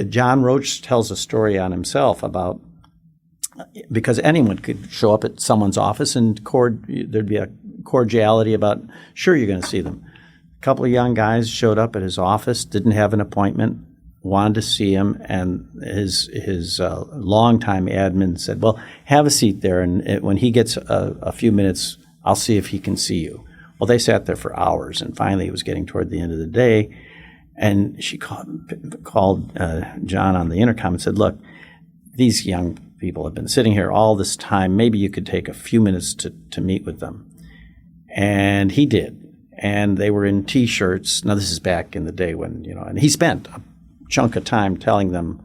John Roach tells a story on himself about, because anyone could show up at someone's office and there'd be a cordiality about, sure, you're going to see them. A couple of young guys showed up at his office, didn't have an appointment, wanted to see him, and his longtime admin said, well, have a seat there, and when he gets a few minutes, I'll see if he can see you. Well, they sat there for hours, and finally it was getting toward the end of the day, and she called John on the intercom and said, look, these young people have been sitting here all this time. Maybe you could take a few minutes to meet with them. And he did. And they were in T-shirts. Now, this is back in the day when, and he spent a chunk of time telling them,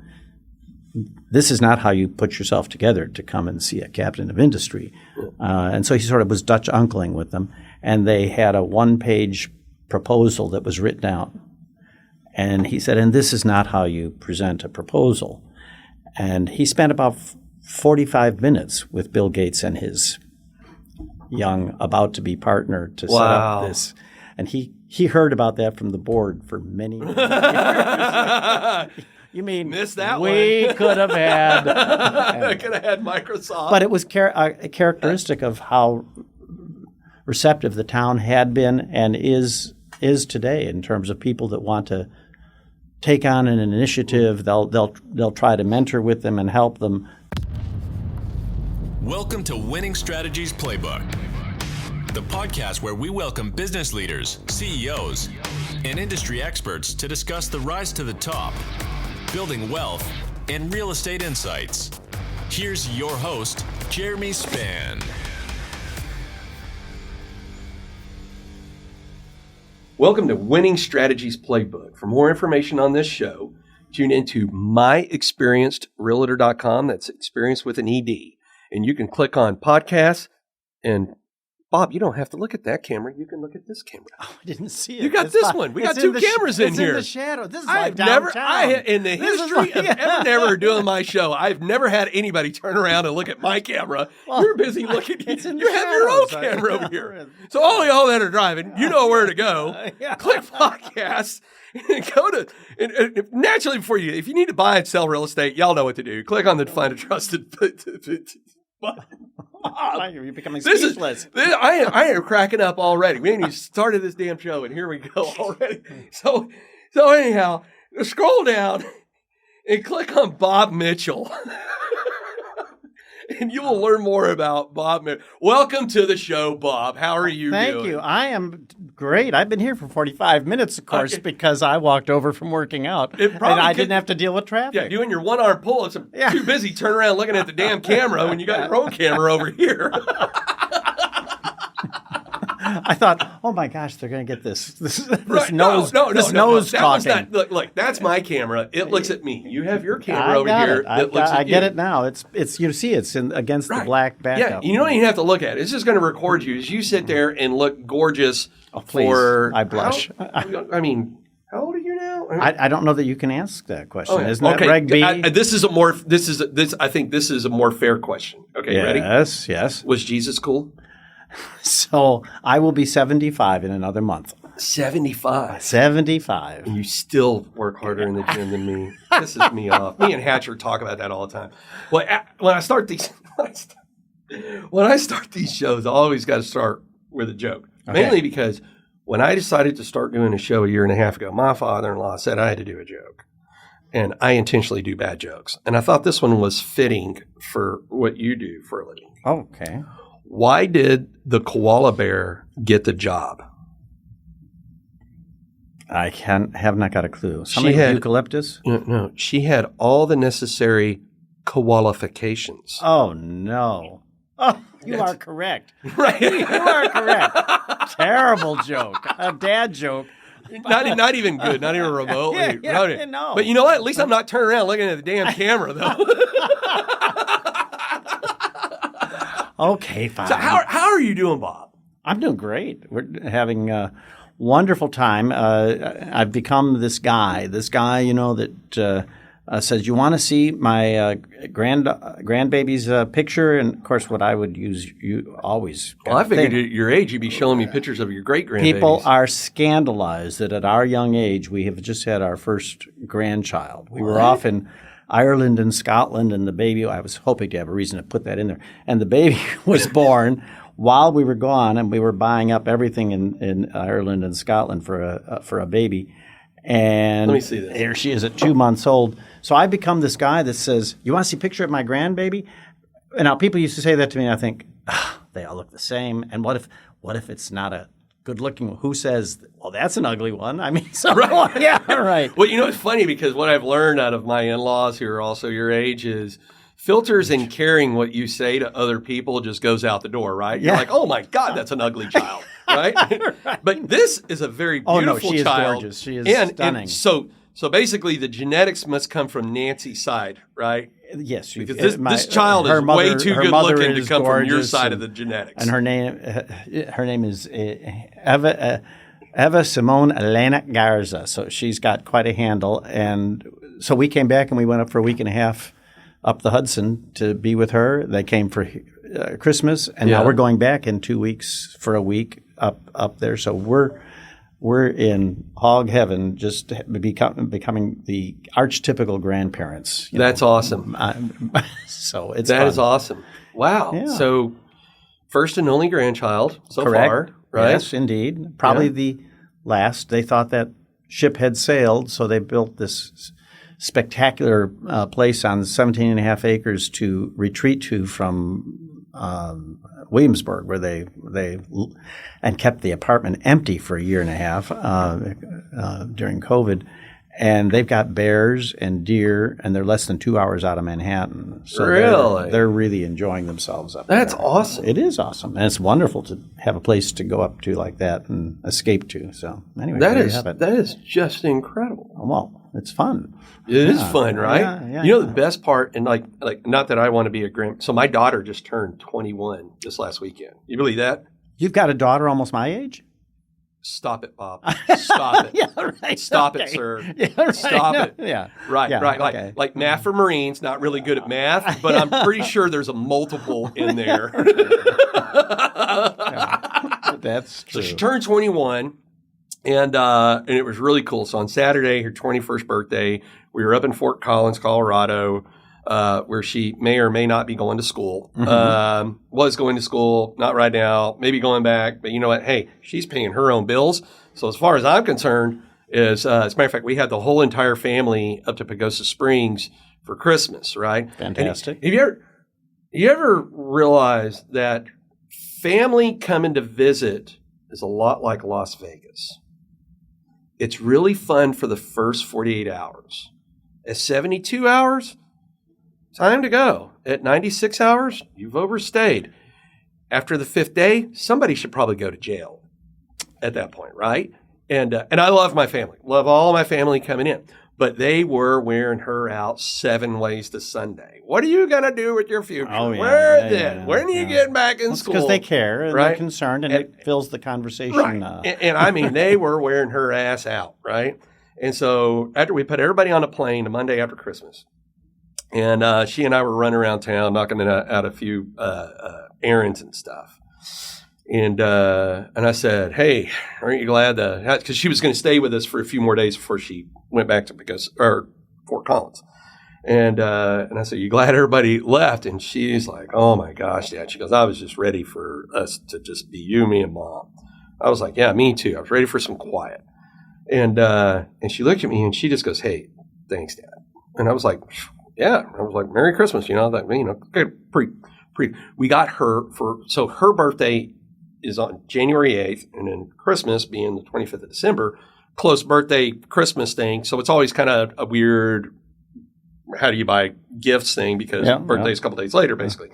this is not how you put yourself together to come and see a captain of industry. And so he sort of was Dutch uncling with them. And they had a one-page proposal that was written out. And he said, and this is not how you present a proposal. And he spent about 45 minutes with Bill Gates and his young about-to-be partner to set up this. And he heard about that from the board for many, many years. You mean missed that we could have had. Could have had Microsoft. But it was a characteristic of how receptive the town had been and is today in terms of people that want to take on an initiative. They'll try to mentor with them and help them. Welcome to Winning Strategies Playbook, the podcast where we welcome business leaders, CEOs, and industry experts to discuss the rise to the top, building wealth, and real estate insights. Here's your host, Jeremy Spann. Welcome to Winning Strategies Playbook. For more information on this show, tune into myexperiencedrealtor.com. That's experience with an ED. And you can click on podcasts. And Bob, you don't have to look at that camera. You can look at this camera. Oh, I didn't see it. You got this one. We got two cameras in here. It's in the shadow. This is I've like downtown. in the history of ever doing my show, I've never had anybody turn around and look at my camera. Well, you're busy looking. You have your own camera over here. So all y'all that are driving, you know where to go. Click podcasts and go to. And naturally, if you need to buy and sell real estate, y'all know what to do. Click on the Find a Trusted. You're becoming speechless. I am cracking up already. We ain't even started this damn show, and here we go already. So anyhow, scroll down and click on Bob Mitchell. And you will learn more about Bob Mitchell. Welcome to the show, Bob. How are you doing? Thank you. I am great. I've been here for 45 minutes, of course, because I walked over from working out. And I didn't have to deal with traffic. Yeah, doing your one-arm pull-ups. I'm too busy turning around looking at the damn camera when you got your own camera over here. I thought, oh my gosh, they're going to get this right. nose talking. Look, that's my camera. It looks at me. You have your camera over here. I get it now. It's you see it's against the black backup. Yeah, you don't even have to look at it. It's just going to record you as you sit there and look gorgeous. Oh, please. I blush. I mean, how old are you now? I don't know that you can ask that question. Isn't that Reg B? I think this is a more fair question. Okay, ready? Yes. Was Jesus cool? So I will be 75 in another month. 75. 75. And you still work harder in the gym than me. Pisses me off. Me and Hatcher talk about that all the time. Well, when I start these shows, I always got to start with a joke. Okay. Mainly because when I decided to start doing a show a year and a half ago, my father-in-law said I had to do a joke. And I intentionally do bad jokes. And I thought this one was fitting for what you do for a living. Okay. Why did the koala bear get the job? I have not got a clue. Somebody had eucalyptus? No, she had all the necessary qualifications. Oh, no. Oh, you are correct. Right. You are correct. Terrible joke. A dad joke. Not even good. Not even remotely. No. But you know what? At least I'm not turning around looking at the damn camera, though. Okay, fine. So how are you doing, Bob? I'm doing great. We're having a wonderful time. I've become this guy, that says, "You want to see my grandbaby's picture?" And of course, what I would use, you always. Well, I figured at your age, you'd be showing me pictures of your great-grandbabies. People are scandalized that at our young age, we have just had our first grandchild. We were off in Ireland and Scotland, and the baby, I was hoping to have a reason to put that in there, and the baby was born while we were gone, and we were buying up everything in Ireland and Scotland for a baby. And let me see this. Here she is at 2 months old. So I become this guy that says, "You want to see a picture of my grandbaby?" And now people used to say that to me, and I think, they all look the same. And what if it's not a good looking? Who says, "Well, that's an ugly one"? I mean, so Right. yeah, right. Well, it's funny because what I've learned out of my in-laws who are also your age is filters and caring what you say to other people just goes out the door, right? You're like, "Oh my God, that's an ugly child." Right? Right. But this is a very beautiful Oh, no, she child. is gorgeous. She is stunning. And so basically the genetics must come from Nancy's side, right? Yes, Because this child is way too good looking to come from your side of the genetics. And her name is Eva Simone Elena Garza. So she's got quite a handle. And so we came back and we went up for a week and a half up the Hudson to be with her. They came for Christmas, and now we're going back in 2 weeks for a week up there. So we're in hog heaven, just becoming the archetypical grandparents. That's awesome. So it's that fun. is awesome. Wow. Yeah. So first and only grandchild so Correct. far, right? Yes, indeed. Probably the last. They thought that ship had sailed, so they built this spectacular place on 17 and a half acres to retreat to from Williamsburg, where they and kept the apartment empty for a year and a half during COVID. And they've got bears and deer, and they're less than 2 hours out of Manhattan. So really? They're really enjoying themselves up That's there. awesome. It is awesome. And it's wonderful to have a place to go up to like that and escape to. So anyway, That there is you have it. that is just incredible. Well, it's fun. It is fun, right? Yeah, The best part, and like not that I want to be a grand. So my daughter just turned 21 this last weekend. You believe that? You've got a daughter almost my age? Stop it, Bob. Stop it. Yeah, right. Stop Okay. it, sir. Yeah, right. Stop it. Yeah. Right, Yeah, right. okay. Like math for Marines, not really good at math, but I'm pretty sure there's a multiple in there. That's true. So she turned 21, and it was really cool. So on Saturday, her 21st birthday, we were up in Fort Collins, Colorado, where she may or may not be going to school. Mm-hmm. Was going to school, not right now, maybe going back. But you know what? Hey, she's paying her own bills. So as far as I'm concerned, as a matter of fact, we had the whole entire family up to Pagosa Springs for Christmas, right? Fantastic. And you ever realize that family coming to visit is a lot like Las Vegas? It's really fun for the first 48 hours. At 72 hours, time to go. At 96 hours, you've overstayed. After the fifth day, somebody should probably go to jail at that point, right? And I love my family. Love all of my family coming in. But they were wearing her out 7 ways to Sunday. What are you going to do with your future? Oh, yeah, Where yeah, then? yeah, When are you getting back in school? Because they care and right? they're concerned, and it fills the conversation. Right. And I mean, they were wearing her ass out, right? And so after we put everybody on a plane the Monday after Christmas, and she and I were running around town knocking out a few errands and stuff. And I said, "Hey, aren't you glad that?" Because she was going to stay with us for a few more days before she went back to Fort Collins. And I said, "You glad everybody left?" And she's like, "Oh my gosh, Dad." She goes, "I was just ready for us to just be you, me, and Mom." I was like, "Yeah, me too. I was ready for some quiet." And she looked at me and she just goes, "Hey, thanks, Dad." And I was like, "Yeah." I was like, "Merry Christmas," we got her so her birthday is on January 8th, and then Christmas being the 25th of December, close birthday Christmas thing. So it's always kind of a weird, how do you buy gifts thing, because birthday's a couple days later, basically.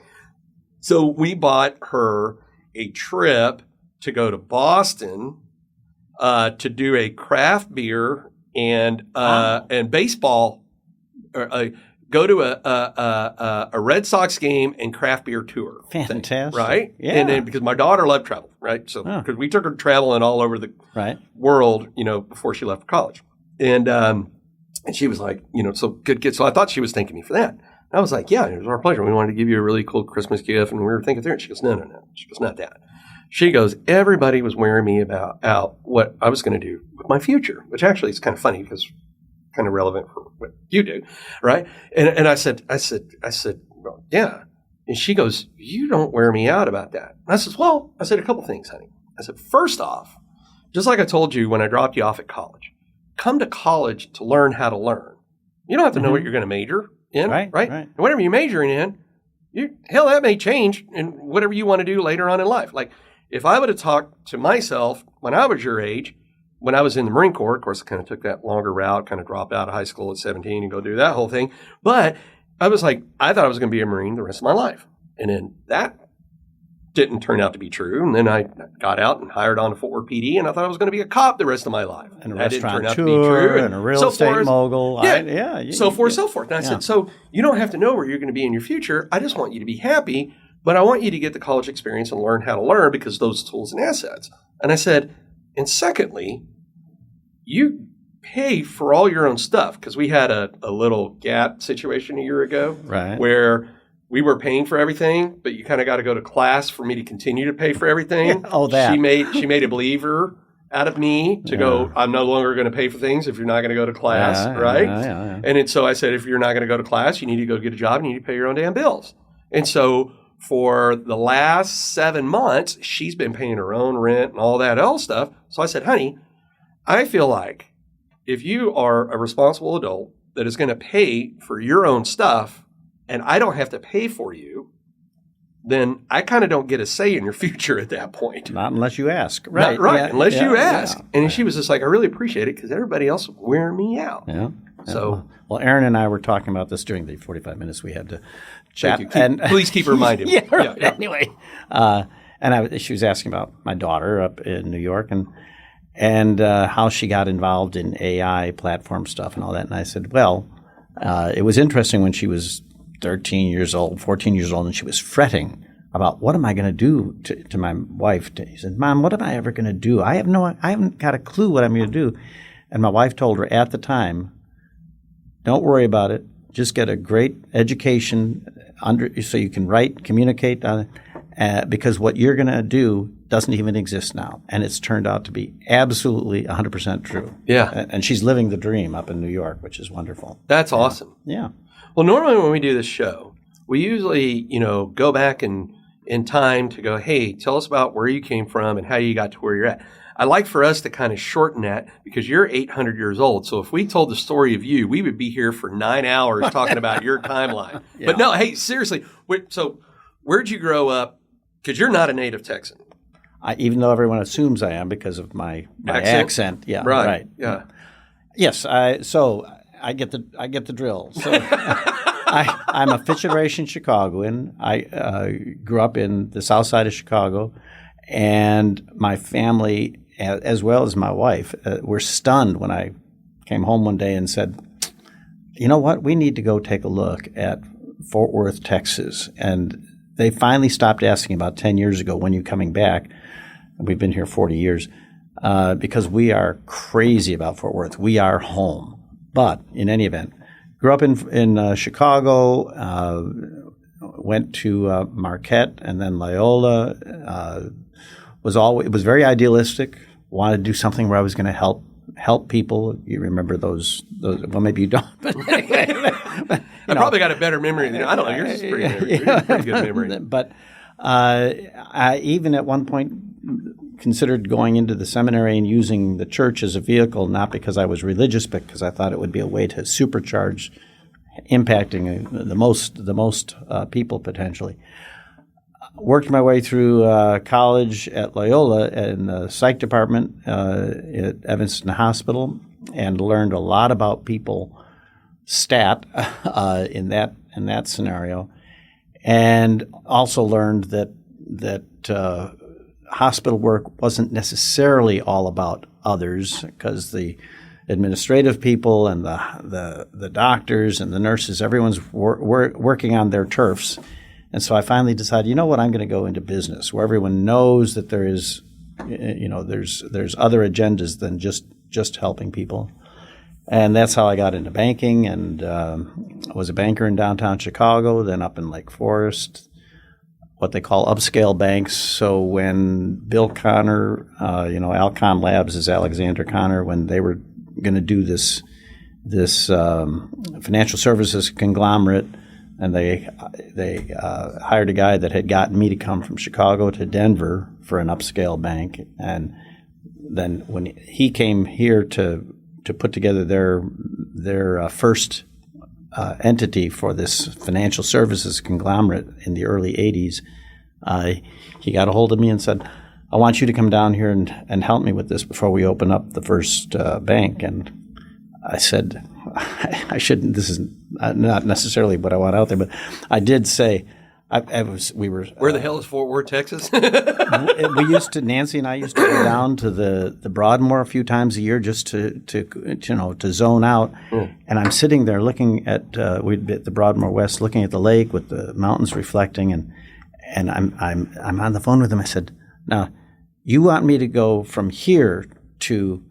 So we bought her a trip to go to Boston to do a craft beer and baseball, go to a Red Sox game and craft beer tour. Fantastic. Thing, right? Yeah. And then because my daughter loved travel, right? So because we took her traveling all over the world, before she left for college. And And she was like, so good kid. So I thought she was thanking me for that. I was like, yeah, it was our pleasure. We wanted to give you a really cool Christmas gift, and we were thinking through it. She goes, no. She goes, not that. She goes, everybody was wearing me out what I was going to do with my future, which actually is kind of funny because kind of relevant for what you do, right? And I said, well, yeah. And she goes, you don't wear me out about that. And I said, a couple things, honey. I said, first off, just like I told you when I dropped you off at college, come to college to learn how to learn. You don't have to know what you're going to major in, right? And whatever you're majoring in, that may change in whatever you want to do later on in life. Like if I would have talked to myself when I was your age, when I was in the Marine Corps, of course, I kind of took that longer route, kind of dropped out of high school at 17 and go do that whole thing. But I was like, I thought I was going to be a Marine the rest of my life. And then that didn't turn out to be true. And then I got out and hired on to Fort Worth PD, and I thought I was going to be a cop the rest of my life. And a that didn't turn out to be restaurateur true. and a real estate mogul. So forth. And I said, so you don't have to know where you're going to be in your future. I just want you to be happy, but I want you to get the college experience and learn how to learn because those tools and assets. And I said, and secondly, you pay for all your own stuff because we had a little gap situation a year ago where we were paying for everything, but you kind of got to go to class for me to continue to pay for everything. She made a believer out of me to go, I'm no longer going to pay for things if you're not going to go to class, right? And so I said, if you're not going to go to class, you need to go get a job and you need to pay your own damn bills. And so for the last 7 months, she's been paying her own rent and all that else stuff. So I said, honey, I feel like if you are a responsible adult that is going to pay for your own stuff, and I don't have to pay for you, then I kind of don't get a say in your future at that point. Not unless you ask. Unless you ask. And she was just like, I really appreciate it because everybody else is wearing me out. So, well, Aaron and I were talking about this during the 45 minutes we had to chat. Please keep reminding me. Anyway, she was asking about my daughter up in New York and how she got involved in AI platform stuff and all that. And I said, well, it was interesting when she was 13 years old, 14 years old, and she was fretting about what am I going to do to my wife. She said, Mom, what am I ever going to do? I haven't got a clue what I'm going to do. And my wife told her at the time, don't worry about it. Just get a great education so you can write, communicate on it, because what you're going to do doesn't even exist now. And it's turned out to be absolutely 100% true. Yeah. And she's living the dream up in New York, which is wonderful. That's awesome. Yeah. Well, normally when we do this show, we usually, go back in time to go, hey, tell us about where you came from and how you got to where you're at. I like for us to kind of shorten that because you're 800 years old. So if we told the story of you, we would be here for 9 hours talking about your timeline. Yeah. But no, hey, seriously. So where'd you grow up? Because you're not a native Texan. Even though everyone assumes I am because of my accent. Yeah. Right. Yeah. Yes. So I get the drill. So I'm a fifth-generation Chicagoan. I grew up in the south side of Chicago, and my family, as well as my wife, were stunned when I came home one day and said, you know what, we need to go take a look at Fort Worth, Texas. And they finally stopped asking about 10 years ago, when are you coming back? We've been here 40 years because we are crazy about Fort Worth. We are home. But in any event, grew up in Chicago, went to Marquette and then Loyola. It was very idealistic. Wanted to do something where I was going to help people. You remember those? Well, maybe you don't. But I probably got a better memory than you. I don't know. Yours is pretty good memory. But I even at one point considered going into the seminary and using the church as a vehicle, not because I was religious, but because I thought it would be a way to supercharge impacting the most people potentially. Worked my way through college at Loyola in the psych department at Evanston Hospital and learned a lot about people stat in that scenario, and also learned that hospital work wasn't necessarily all about others, because the administrative people and the doctors and the nurses, everyone's working on their turfs. And so I finally decided, you know what, I'm going to go into business where everyone knows that there is, there's other agendas than just helping people. And that's how I got into banking, and I was a banker in downtown Chicago, then up in Lake Forest, what they call upscale banks. So when Bill Connor, Alcon Labs is Alexander Connor, when they were going to do this financial services conglomerate, and they hired a guy that had gotten me to come from Chicago to Denver for an upscale bank, and then when he came here to put together their first entity for this financial services conglomerate in the early 80s, he got a hold of me and said, I want you to come down here and help me with this before we open up the first bank. And I said, I shouldn't, this is not necessarily what I want out there, but I did say, we were. Where the hell is Fort Worth, Texas? Nancy and I used to go down to the Broadmoor a few times a year just to zone out. And I'm sitting there looking at the Broadmoor West, looking at the lake with the mountains reflecting, and I'm on the phone with him. I said, now, you want me to go from here to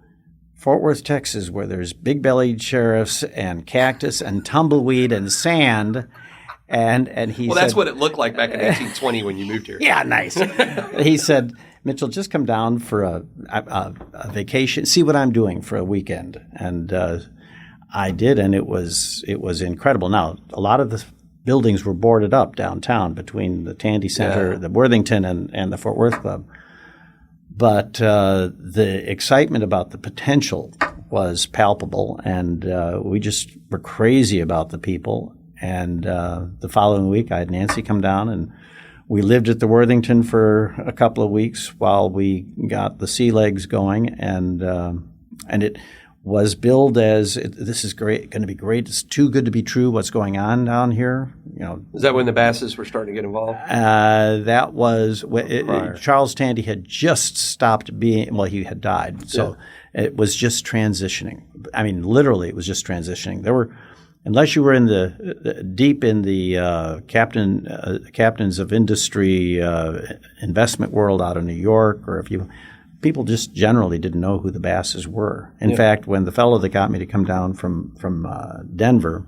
Fort Worth, Texas, where there's big-bellied sheriffs and cactus and tumbleweed and sand. And he said, that's what it looked like back in 1820 when you moved here. Yeah, nice. He said, Mitchell, just come down for a vacation, see what I'm doing for a weekend. And I did, and it was incredible. Now, a lot of the buildings were boarded up downtown between the Tandy Center, the Worthington, and the Fort Worth Club. But the excitement about the potential was palpable, and we just were crazy about the people. And the following week, I had Nancy come down, and we lived at the Worthington for a couple of weeks while we got the sea legs going. And it was billed as, this is great, going to be great. It's too good to be true. What's going on down here? Is that when the Basses were starting to get involved? That was Charles Tandy had just stopped being. Well, he had died, so it was just transitioning. I mean, literally, it was just transitioning. There were. Unless you were in deep in the captains of industry investment world out of New York, or people just generally didn't know who the Basses were. In fact, when the fellow that got me to come down from Denver,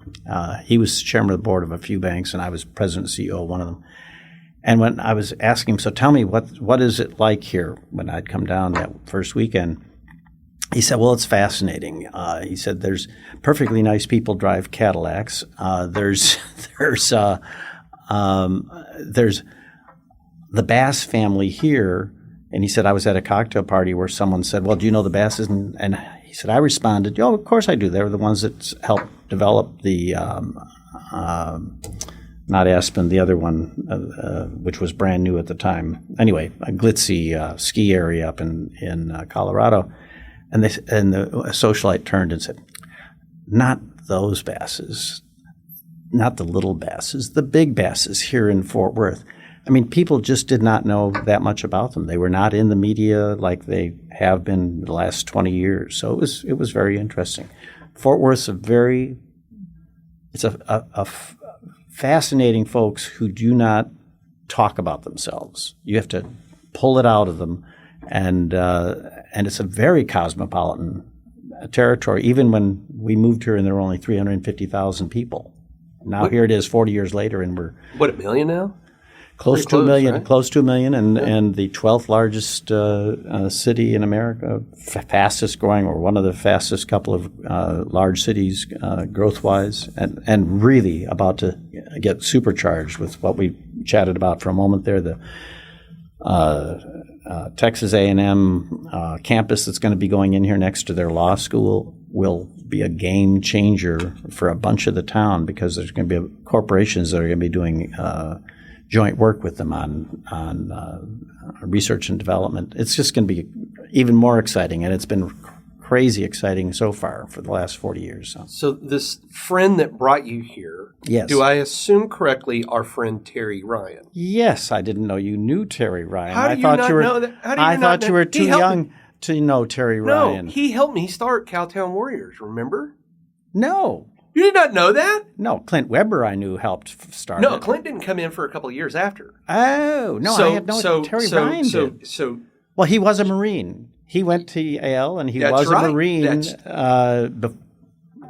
he was chairman of the board of a few banks, and I was president and CEO of one of them. And when I was asking him, so tell me what is it like here when I'd come down that first weekend? He said, well, it's fascinating. He said, there's perfectly nice people drive Cadillacs. There's the Bass family here. And he said, I was at a cocktail party where someone said, well, do you know the Basses? And he said, I responded, oh, of course I do. They were the ones that helped develop the not Aspen, the other one, which was brand new at the time. Anyway, a glitzy ski area up in Colorado. And the socialite turned and said, not those Basses, not the little Basses, the big Basses here in Fort Worth. I mean, people just did not know that much about them. They were not in the media like they have been the last 20 years. So it was very interesting. Fort Worth's fascinating folks who do not talk about themselves. You have to pull it out of them. And it's a very cosmopolitan territory, even when we moved here and there were only 350,000 people. Now here it is 40 years later, and we're... What, 1 million now? Close to 1 million, right? Close to 1 million, and the 12th largest city in America, fastest growing, or one of the fastest couple of large cities growth-wise, and really about to get supercharged with what we chatted about for a moment there, the Texas A&M campus that's going to be going in here next to their law school will be a game changer for a bunch of the town, because there's going to be corporations that are going to be doing joint work with them on research and development. It's just going to be even more exciting, and it's been crazy exciting so far for the last 40 years. So this friend that brought you here, yes. Do I assume correctly, our friend Terry Ryan? Yes, I didn't know you knew Terry Ryan. How do you not know that? How do you I not thought know? you were too young to know Terry Ryan. No, he helped me start Cowtown Warriors, remember? No. You did not know that? No, Clint Weber I knew helped start No, it. Clint didn't come in for a couple of years after. Oh, no, I had no Terry Ryan did. Well, he was a Marine. He went to Yale, and he was a Marine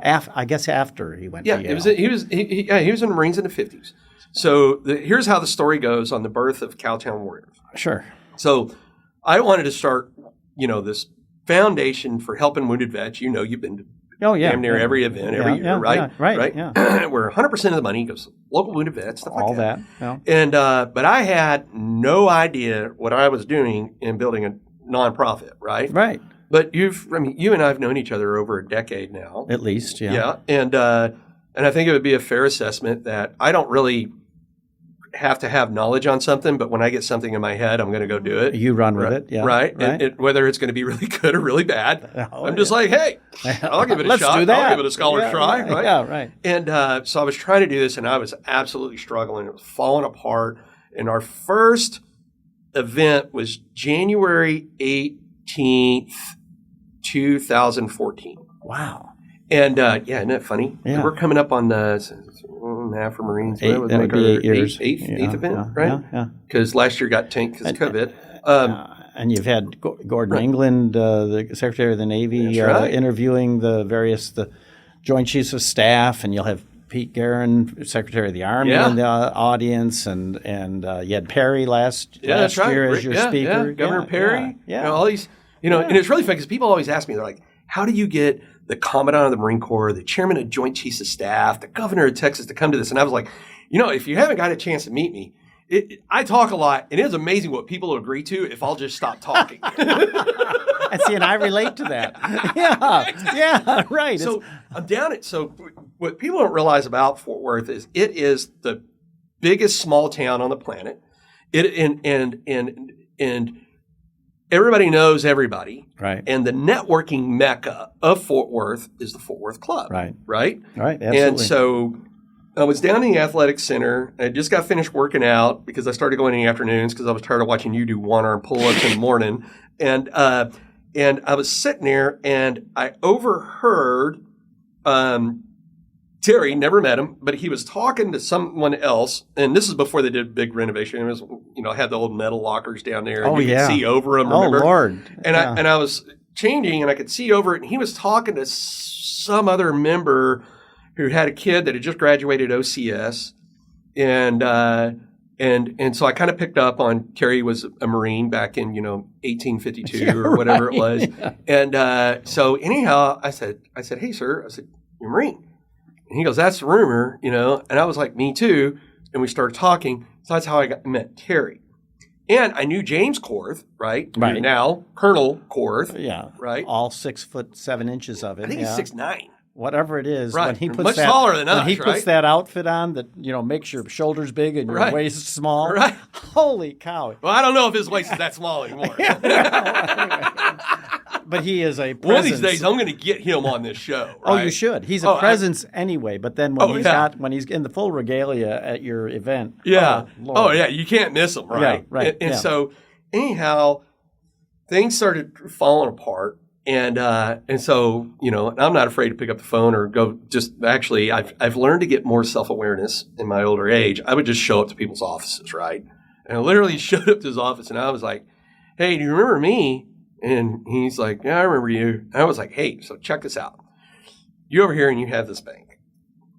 I guess after he went Yeah, to Yale. he was in the Marines in the 50s. So here's how the story goes on the birth of Cowtown Warriors. Sure. So I wanted to start, this foundation for helping wounded vets. You've been to damn near every event every year, right? Yeah, right. Yeah. Where 100% of the money goes to local wounded vets, stuff like All that. Yeah. And but I had no idea what I was doing in building a nonprofit, right? Right. But you and I have known each other over a decade now, At least, yeah. Yeah, and I think it would be a fair assessment that I don't really have to have knowledge on something, but when I get something in my head, I'm going to go do it. You run with it, yeah. Right. Whether it's going to be really good or really bad, I'm just like, hey, I'll give it a Let's shot. do that. I'll give it a scholar's try. Right? Yeah, right. And so I was trying to do this, and I was absolutely struggling. It was falling apart. And our first event was January 18th, 2014. Wow. And isn't that funny? Yeah. We're coming up on half for Marines. That would be 8 years. Eighth event, right? Yeah. Because last year got tanked because of COVID. And you've had Gordon England, the Secretary of the Navy, interviewing the Joint Chiefs of Staff, and you'll have Pete Guerin, Secretary of the Army, in the audience, and you had Perry last year as your speaker. Yeah. Governor Perry. Yeah. All these, and it's really fun because people always ask me, they're like, how do you get the Commandant of the Marine Corps, the Chairman of Joint Chiefs of Staff, the Governor of Texas to come to this? And I was like, if you haven't got a chance to meet me, I talk a lot, and it is amazing what people will agree to if I'll just stop talking. And I relate to that. Yeah, right. So I'm down at, so what people don't realize about Fort Worth is it is the biggest small town on the planet. And everybody knows everybody. Right. And the networking mecca of Fort Worth is the Fort Worth Club. Right. Right? Right, absolutely. And so I was down in the athletic center. I just got finished working out because I started going in the afternoons because I was tired of watching you do one-arm pull-ups in the morning. And I was sitting there and I overheard Terry, never met him, but he was talking to someone else. And this is before they did a big renovation. It was, had the old metal lockers down there. And you could see over them, remember? Oh, Lord. And I was changing and I could see over it. And he was talking to some other member who had a kid that had just graduated OCS. And so I kind of picked up on Terry was a Marine back in, 1852 or whatever it was. Yeah. And so anyhow, I said, hey, sir, you're a Marine. And he goes, that's the rumor, and I was like, me too. And we started talking. So that's how I met Terry. And I knew James Korth, right? Right. Now Colonel Korth. Yeah. Right. All 6'7" of it. I think he's 6'9". Whatever it is, right. when he puts much taller than us, when he puts that outfit on that makes your shoulders big and your waist small. Right. Holy cow! Well, I don't know if his waist is that small anymore. But he is a presence. One of these days, I'm going to get him on this show. Right? Oh, you should. He's a presence anyway. But then when he's in the full regalia at your event, you can't miss him, right? Yeah, right. And so anyhow, things started falling apart. And so, I'm not afraid to pick up the phone or go actually, I've learned to get more self-awareness in my older age. I would just show up to people's offices, right? And I literally showed up to his office and I was like, hey, do you remember me? And he's like, yeah, I remember you. And I was like, hey, so check this out. You over here and you have this bank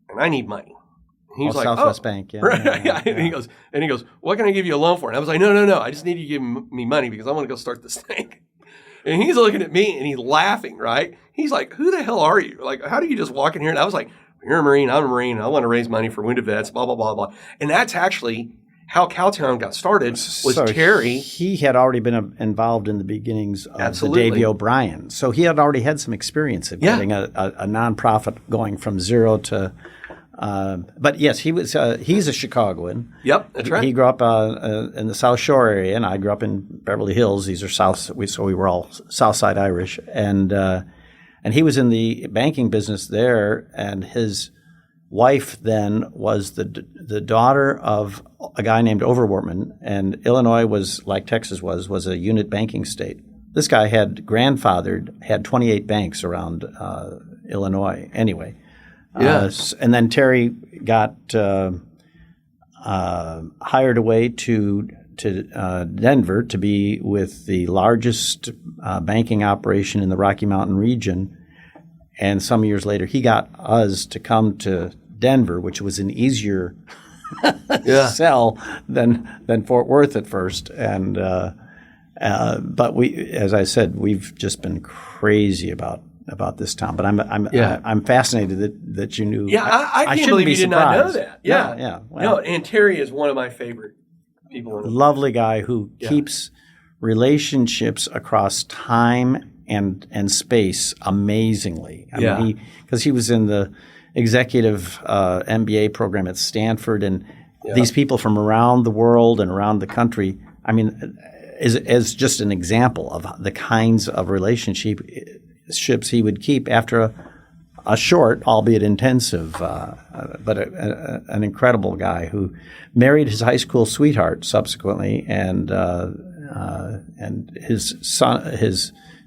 and I need money. And he was like, Southwest Bank, yeah. Right. Yeah. And he goes, what can I give you a loan for? And I was like, no. I just need you to give me money because I want to go start this thing. And he's looking at me and he's laughing, right? He's like, who the hell are you? Like, how do you just walk in here? And I was like, you're a Marine, I'm a Marine. I want to raise money for wounded vets, blah, blah, blah, blah. And that's actually how Cowtown got started was Terry. He had already been involved in the beginnings of the Davy O'Brien. So he had already had some experience of getting a nonprofit going from zero to but yes, he's a Chicagoan. Yep, that's right. He grew up in the South Shore area, and I grew up in Beverly Hills. These are so we were all South Side Irish, and he was in the banking business there. And his wife then was the daughter of a guy named Overwortman, and Illinois was like Texas was a unit banking state. This guy had 28 banks around Illinois. Anyway. Yeah. And then Terry got hired away to Denver to be with the largest banking operation in the Rocky Mountain region. And some years later, he got us to come to Denver, which was an easier sell than Fort Worth at first. And but as I said, we've just been crazy about this town. But I'm fascinated that you knew. Yeah, I can't believe you did not know that. Yeah. Well, and Terry is one of my favorite people. Lovely guy who keeps relationships across time and space amazingly. I mean, because he was in the executive MBA program at Stanford, and these people from around the world and around the country, I mean, as just an example of the kinds of relationships he would keep after a short, albeit intensive, but an incredible guy who married his high school sweetheart subsequently, and his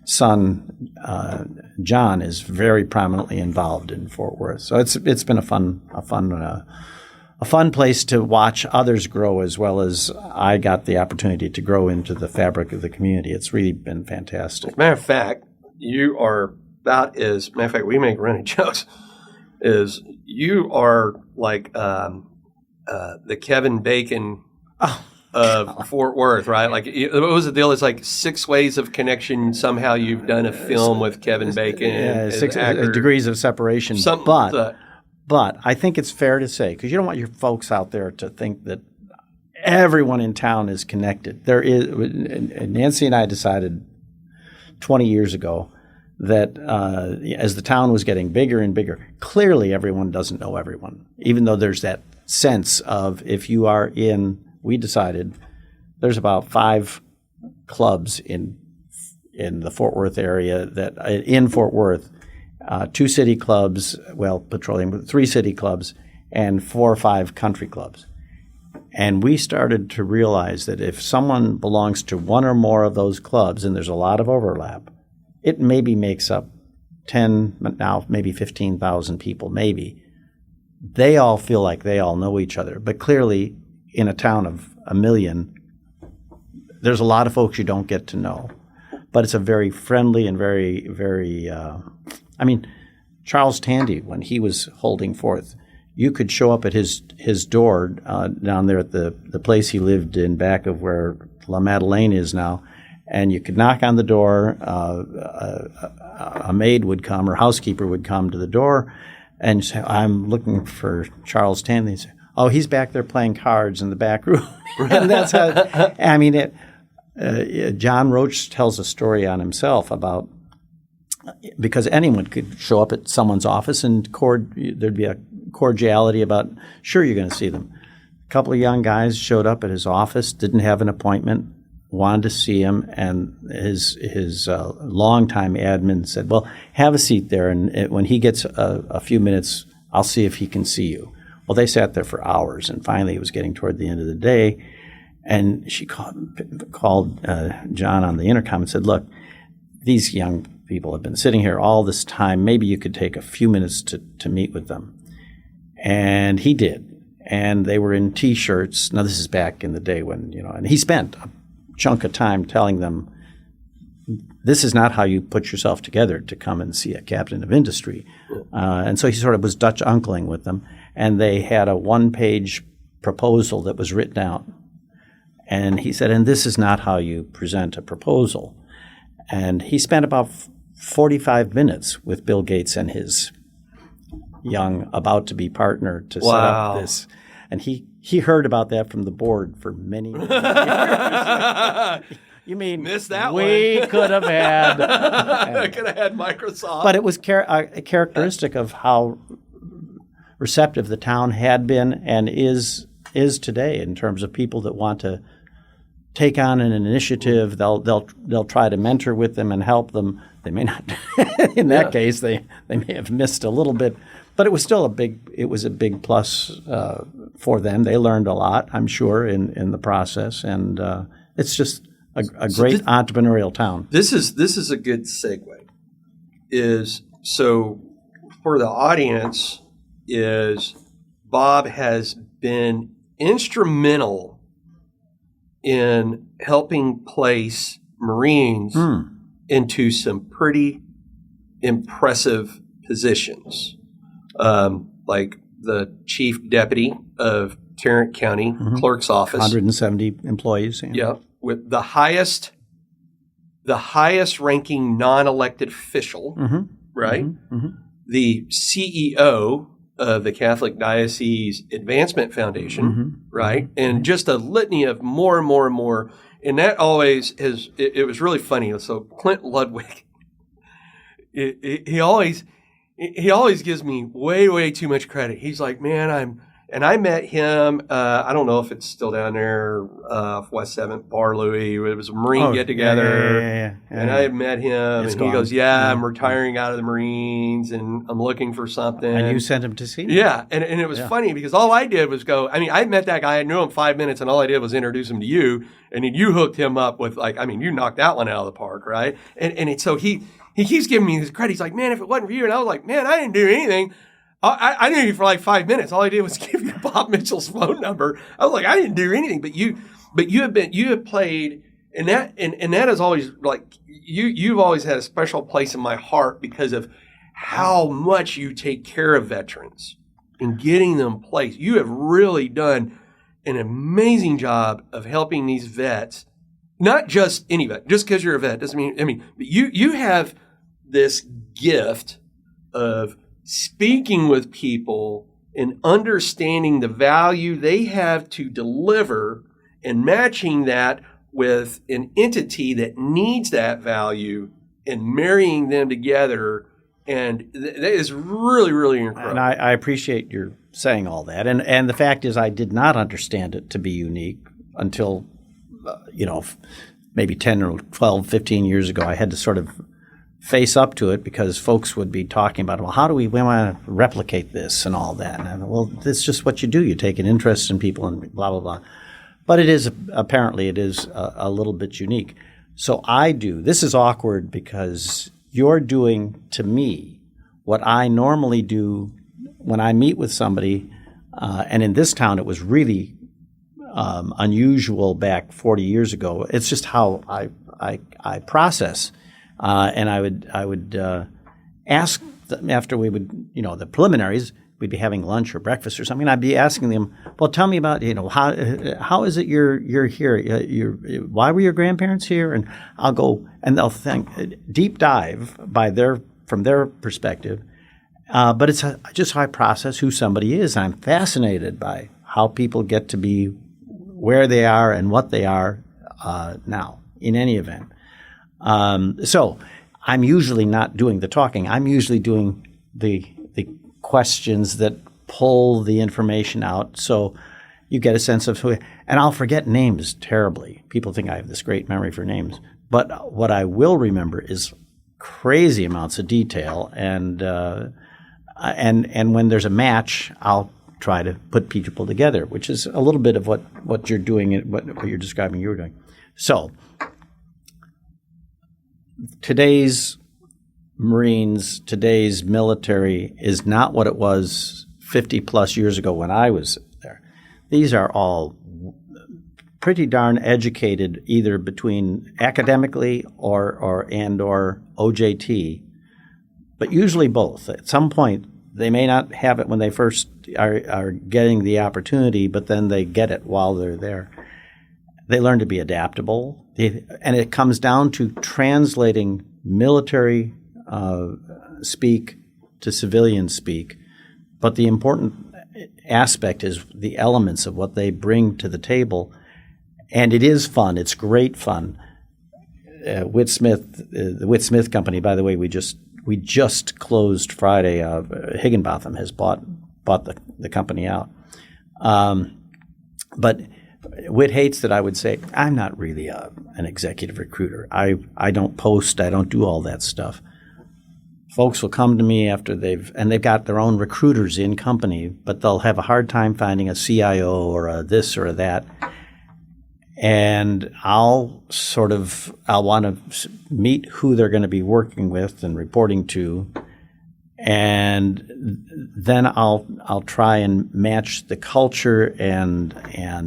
son John is very prominently involved in Fort Worth. So it's been a fun place to watch others grow, as well as I got the opportunity to grow into the fabric of the community. It's really been fantastic. Matter of fact, you are about as, matter of fact, we make running jokes, is you are like the Kevin Bacon of Fort Worth, right? Like, what was the deal? It's like 6 ways of connection. Somehow you've done a film with Kevin Bacon. Yeah, 6 degrees of separation. But I think it's fair to say, because you don't want your folks out there to think that everyone in town is connected. There is, and Nancy and I decided 20 years ago that as the town was getting bigger and bigger, clearly everyone doesn't know everyone, even though there's that sense of if you are in, we decided there's about 5 clubs in the Fort Worth area that in Fort Worth, 2 city clubs, petroleum, 3 city clubs, and 4 or 5 country clubs. And we started to realize that if someone belongs to one or more of those clubs, and there's a lot of overlap, it maybe makes up 10, now maybe 15,000 people, maybe. They all feel like they all know each other. But clearly, in a town of 1 million, there's a lot of folks you don't get to know. But it's a very friendly and very, very Charles Tandy, when he was holding forth, you could show up at his door down there at the place he lived in back of where La Madeleine is now, and you could knock on the door. A maid would come or housekeeper would come to the door and say, "I'm looking for Charles Tandy." He'd say, "Oh, he's back there playing cards in the back room." And that's how, John Roach tells a story on himself about, because anyone could show up at someone's office and there'd be a cordiality about, sure, you're going to see them. A couple of young guys showed up at his office, didn't have an appointment, wanted to see him, and his longtime admin said, "Well, have a seat there, and when he gets a few minutes, I'll see if he can see you." Well, they sat there for hours, and finally it was getting toward the end of the day, and she called John on the intercom and said, "Look, these young people have been sitting here all this time. Maybe you could take a few minutes to meet with them." And he did. And they were in T-shirts. Now, this is back in the day when, and he spent a chunk of time telling them, this is not how you put yourself together to come and see a captain of industry. And so he sort of was Dutch uncling with them. And they had a 1-page proposal that was written out. And he said, and this is not how you present a proposal. And he spent about 45 minutes with Bill Gates and his young about-to-be partner to set up this. And he heard about that from the board for many years. You mean missed that we one. could have had. Could have had Microsoft. But it was a characteristic of how receptive the town had been and is today in terms of people that want to take on an initiative. They'll try to mentor with them and help them. They may not. In that case, they may have missed a little bit, but it was still a big plus for them. They learned a lot, I'm sure, in the process, and it's just a great entrepreneurial town. This is a good segue. So for the audience, Bob has been instrumental in helping place Marines into some pretty impressive positions, like the chief deputy of Tarrant County Clerk's Office. 170 employees. Yeah, with the highest ranking non-elected official, right? The CEO of the Catholic Diocese Advancement Foundation, right? And just a litany of more and more and more. And that always is, it was really funny. So Clint Ludwig, he always gives me way, way too much credit. He's like, man, I met him, I don't know if it's still down there, West 7th, Bar Louie. It was a Marine get-together. Yeah. And I met him, It's and gone. he goes, I'm retiring out of the Marines, and I'm looking for something. And you sent him to see me? Yeah, and it was funny because all I did was go, I met that guy, I knew him 5 minutes, and all I did was introduce him to you, and then you hooked him up with, you knocked that one out of the park, right? So he keeps giving me this credit. He's like, man, if it wasn't for you, and I was like, man, I didn't do anything. I knew you for like 5 minutes. All I did was give you Bob Mitchell's phone number. I was like, I didn't do anything, but you have played, and that is always like you've always had a special place in my heart because of how much you take care of veterans and getting them placed. You have really done an amazing job of helping these vets, not just any vet. Just because you're a vet doesn't mean. But you have this gift of speaking with people and understanding the value they have to deliver and matching that with an entity that needs that value and marrying them together. And that is really, really incredible. And I appreciate your saying all that. And the fact is I did not understand it to be unique until, maybe 10 or 12, 15 years ago. I had to sort of face up to it because folks would be talking about, well, how do we want to replicate this and all that? And I thought, well, that's just what you do. You take an interest in people and blah, blah, blah. But it is apparently a little bit unique. So this is awkward because you're doing to me what I normally do when I meet with somebody. And in this town, it was really unusual back 40 years ago. It's just how I process. And I would ask them after we would, the preliminaries, we'd be having lunch or breakfast or something. And I'd be asking them, well, tell me about, how is it you're here? Why were your grandparents here? And I'll go, and they'll think deep dive from their perspective. But it's just how I process who somebody is. I'm fascinated by how people get to be where they are and what they are now in any event. So I'm usually not doing the talking. I'm usually doing the questions that pull the information out. So you get a sense of who, and I'll forget names terribly. People think I have this great memory for names. But what I will remember is crazy amounts of detail. And when there's a match, I'll try to put people together, which is a little bit of what you're doing and what you're describing you were doing. So today's Marines, today's military is not what it was 50 plus years ago when I was there. These are all pretty darn educated, either between academically or OJT, but usually both. At some point, they may not have it when they first are getting the opportunity, but then they get it while they're there. They learn to be adaptable, and it comes down to translating military speak to civilian speak. But the important aspect is the elements of what they bring to the table. And it is fun. It's great fun. The Whit Smith Company, by the way, we just closed Friday. Higginbotham has bought the company out. But Whit hates that I would say, I'm not really an executive recruiter. I don't post. I don't do all that stuff. Folks will come to me after they've got their own recruiters in company, but they'll have a hard time finding a CIO or a this or a that. And I'll want to meet who they're going to be working with and reporting to. And then I'll try and match the culture and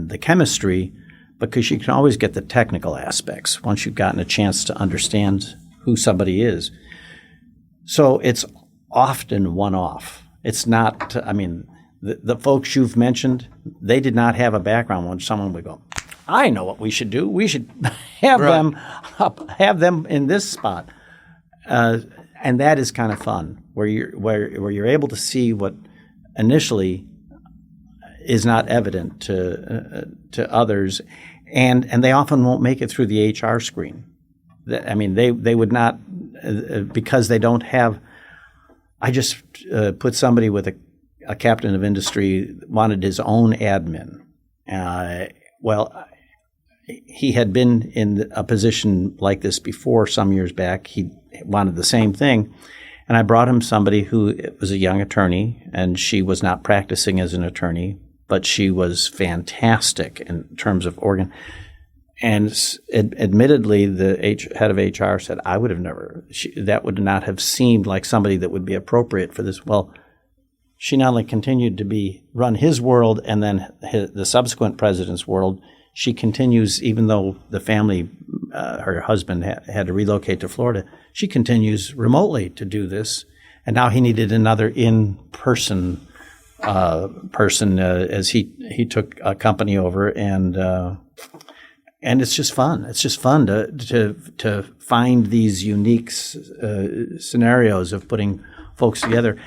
the chemistry, because you can always get the technical aspects once you've gotten a chance to understand who somebody is. So it's often one-off. It's not, I mean, the folks you've mentioned, they did not have a background when someone would go, I know what we should do. We should have them in this spot. And that is kind of fun, where you're able to see what initially is not evident to others, and they often won't make it through the HR screen. I mean, they would not, because they don't have. I just put somebody with a captain of industry wanted his own admin. Well, he had been in a position like this before some years back. He wanted the same thing. And I brought him somebody who was a young attorney, and she was not practicing as an attorney, but she was fantastic in terms of organ. And admittedly, the head of HR said, I would have never, that would not have seemed like somebody that would be appropriate for this. Well, she not only continued to run his world and then the subsequent president's world, she continues, even though the family, her husband had to relocate to Florida, she continues remotely to do this. And now he needed another in-person person as he took a company over, and it's just fun. It's just fun to find these unique scenarios of putting folks together,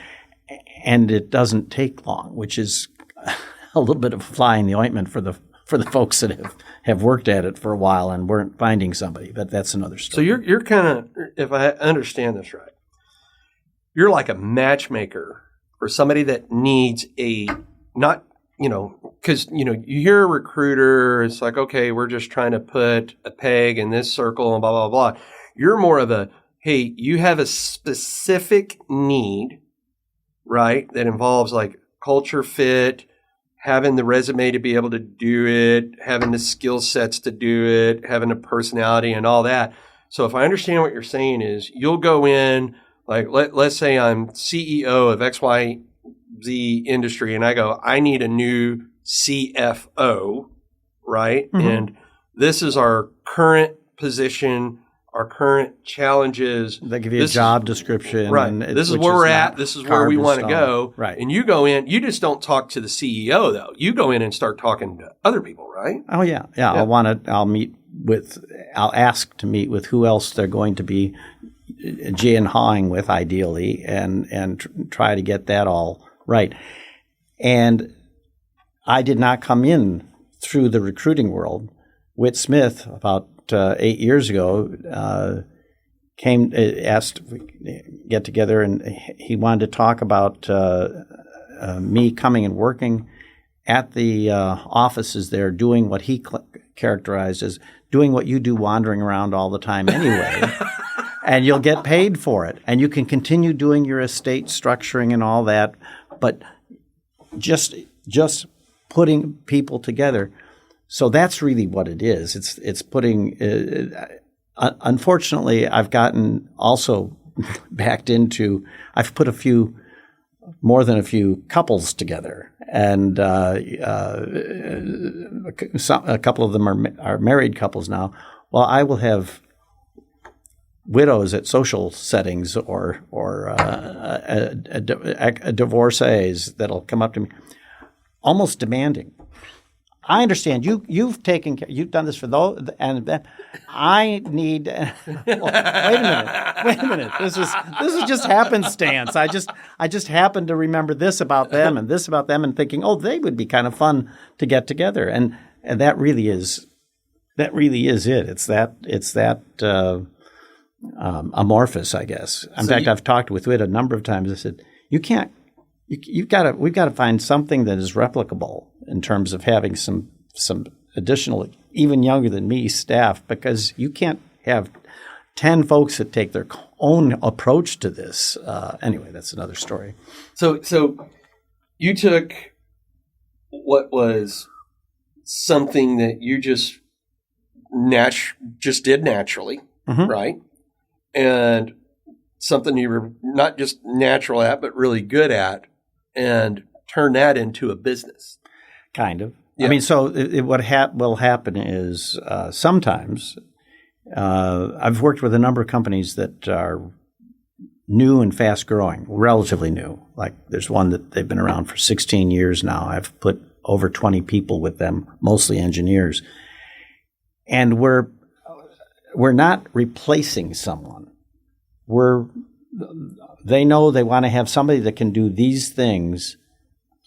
and it doesn't take long, which is a little bit of a fly in the ointment for the folks that have worked at it for a while and weren't finding somebody. But that's another story. So you're kind of, if I understand this right, you're like a matchmaker for somebody that needs because you hear a recruiter, it's like, okay, we're just trying to put a peg in this circle and blah, blah, blah. You're more of a, hey, you have a specific need, right, that involves like culture fit, having the resume to be able to do it, having the skill sets to do it, having the personality and all that. So if I understand what you're saying is you'll go in, like let's say I'm CEO of XYZ industry, and I go, I need a new CFO, right? Mm-hmm. And this is our current position, our current challenges. They give you a job description. Right. This is where we're at. This is where we want to go. Right. And you go in, you just don't talk to the CEO though. You go in and start talking to other people, right? Oh yeah. Yeah. I'll ask to meet with who else they're going to be hawing with ideally, and try to get that all right. And I did not come in through the recruiting world. Whit Smith, about 8 years ago, asked if we could get together, and he wanted to talk about me coming and working at the offices there, doing what he characterized as doing what you do, wandering around all the time anyway, and you'll get paid for it, and you can continue doing your estate structuring and all that, but just putting people together. So that's really what it is. It's putting. Unfortunately, I've gotten also backed into. I've put more than a few couples together, and a couple of them are married couples now. Well, I will have widows at social settings or divorcees that'll come up to me, almost demanding. I understand you've done this for those, and then I need. Well, wait a minute. This is just happenstance. I just happened to remember this about them and this about them, and thinking, oh, they would be kind of fun to get together, and that really is it. It's that amorphous, I guess. In fact, I've talked with Whit a number of times. I said, we've got to find something that is replicable in terms of having some additional, even younger than me, staff, because you can't have 10 folks that take their own approach to this. Anyway, that's another story. So you took what was something that you just did naturally, mm-hmm. right? And something you were not just natural at, but really good at, and turn that into a business. Kind of. Yeah. I mean, so what will happen is sometimes I've worked with a number of companies that are new and fast growing, relatively new. Like there's one that they've been around for 16 years now. I've put over 20 people with them, mostly engineers. And we're not replacing someone. They know they want to have somebody that can do these things.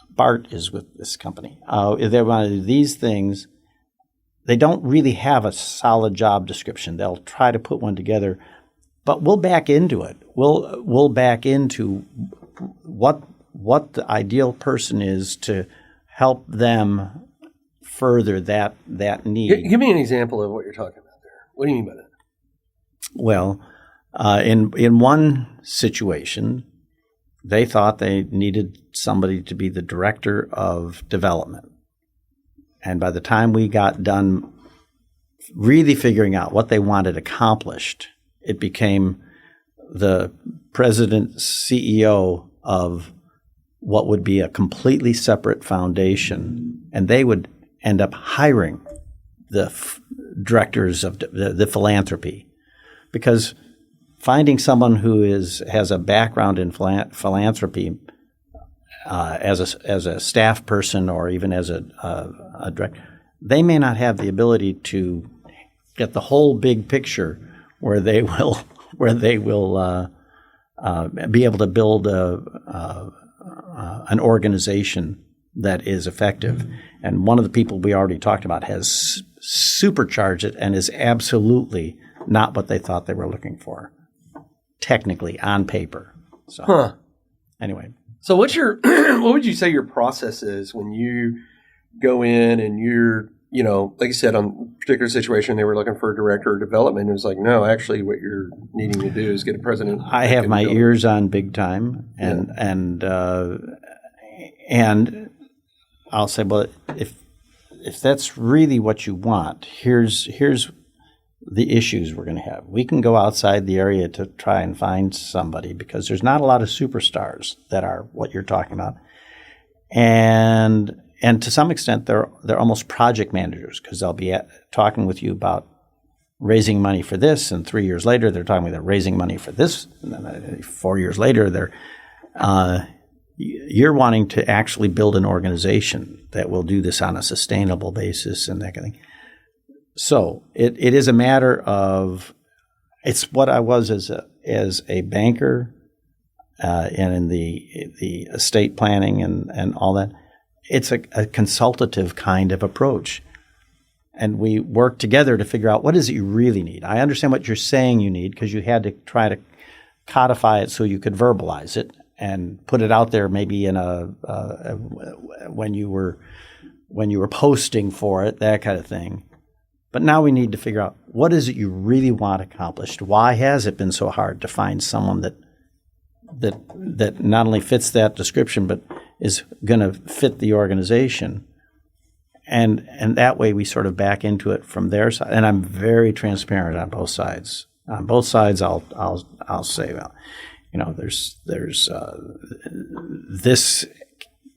Bart is with this company. If they want to do these things, they don't really have a solid job description. They'll try to put one together, but we'll back into it. We'll back into what the ideal person is to help them further that need. Give me an example of what you're talking about there. What do you mean by that? Well, in one situation, they thought they needed somebody to be the director of development. And by the time we got done really figuring out what they wanted accomplished, it became the president, CEO of what would be a completely separate foundation. And they would end up hiring the directors of the philanthropy, because finding someone who has a background in philanthropy as a staff person or even as a director, they may not have the ability to get the whole big picture where they will be able to build an organization that is effective. And one of the people we already talked about has supercharged it and is absolutely not what they thought they were looking for, technically, on paper. So, anyway. So what would you say your process is when you go in and you're, like you said, on a particular situation, they were looking for a director of development. It was like, no, actually what you're needing to do is get a president. I have my ears on big time. And I'll say, well, if that's really what you want, here's the issues we're going to have. We can go outside the area to try and find somebody because there's not a lot of superstars that are what you're talking about. And to some extent, they're almost project managers because they'll be talking with you about raising money for this, and 3 years later, they're talking about raising money for this, and then 4 years later, you're wanting to actually build an organization that will do this on a sustainable basis and that kind of thing. So it is a matter of, it's what I was as a banker and in the estate planning and all that. It's a consultative kind of approach. And we work together to figure out what is it you really need. I understand what you're saying you need because you had to try to codify it so you could verbalize it and put it out there maybe in when you were posting for it, that kind of thing. But now we need to figure out what is it you really want accomplished. Why has it been so hard to find someone that not only fits that description but is going to fit the organization? And that way we sort of back into it from their side. And I'm very transparent on both sides. On both sides, I'll say, well, there's this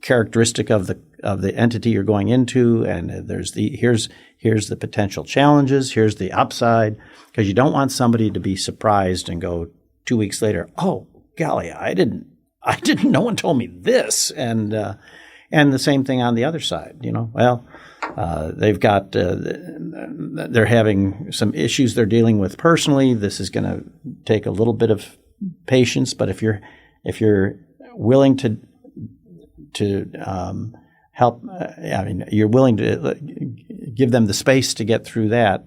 characteristic of the entity you're going into, and here's the potential challenges, here's the upside, because you don't want somebody to be surprised and go 2 weeks later, oh golly, I didn't no one told me this, and the same thing on the other side. They've got they're having some issues they're dealing with personally. This is going to take a little bit of patience, but if you're willing to help, you're willing to give them the space to get through that.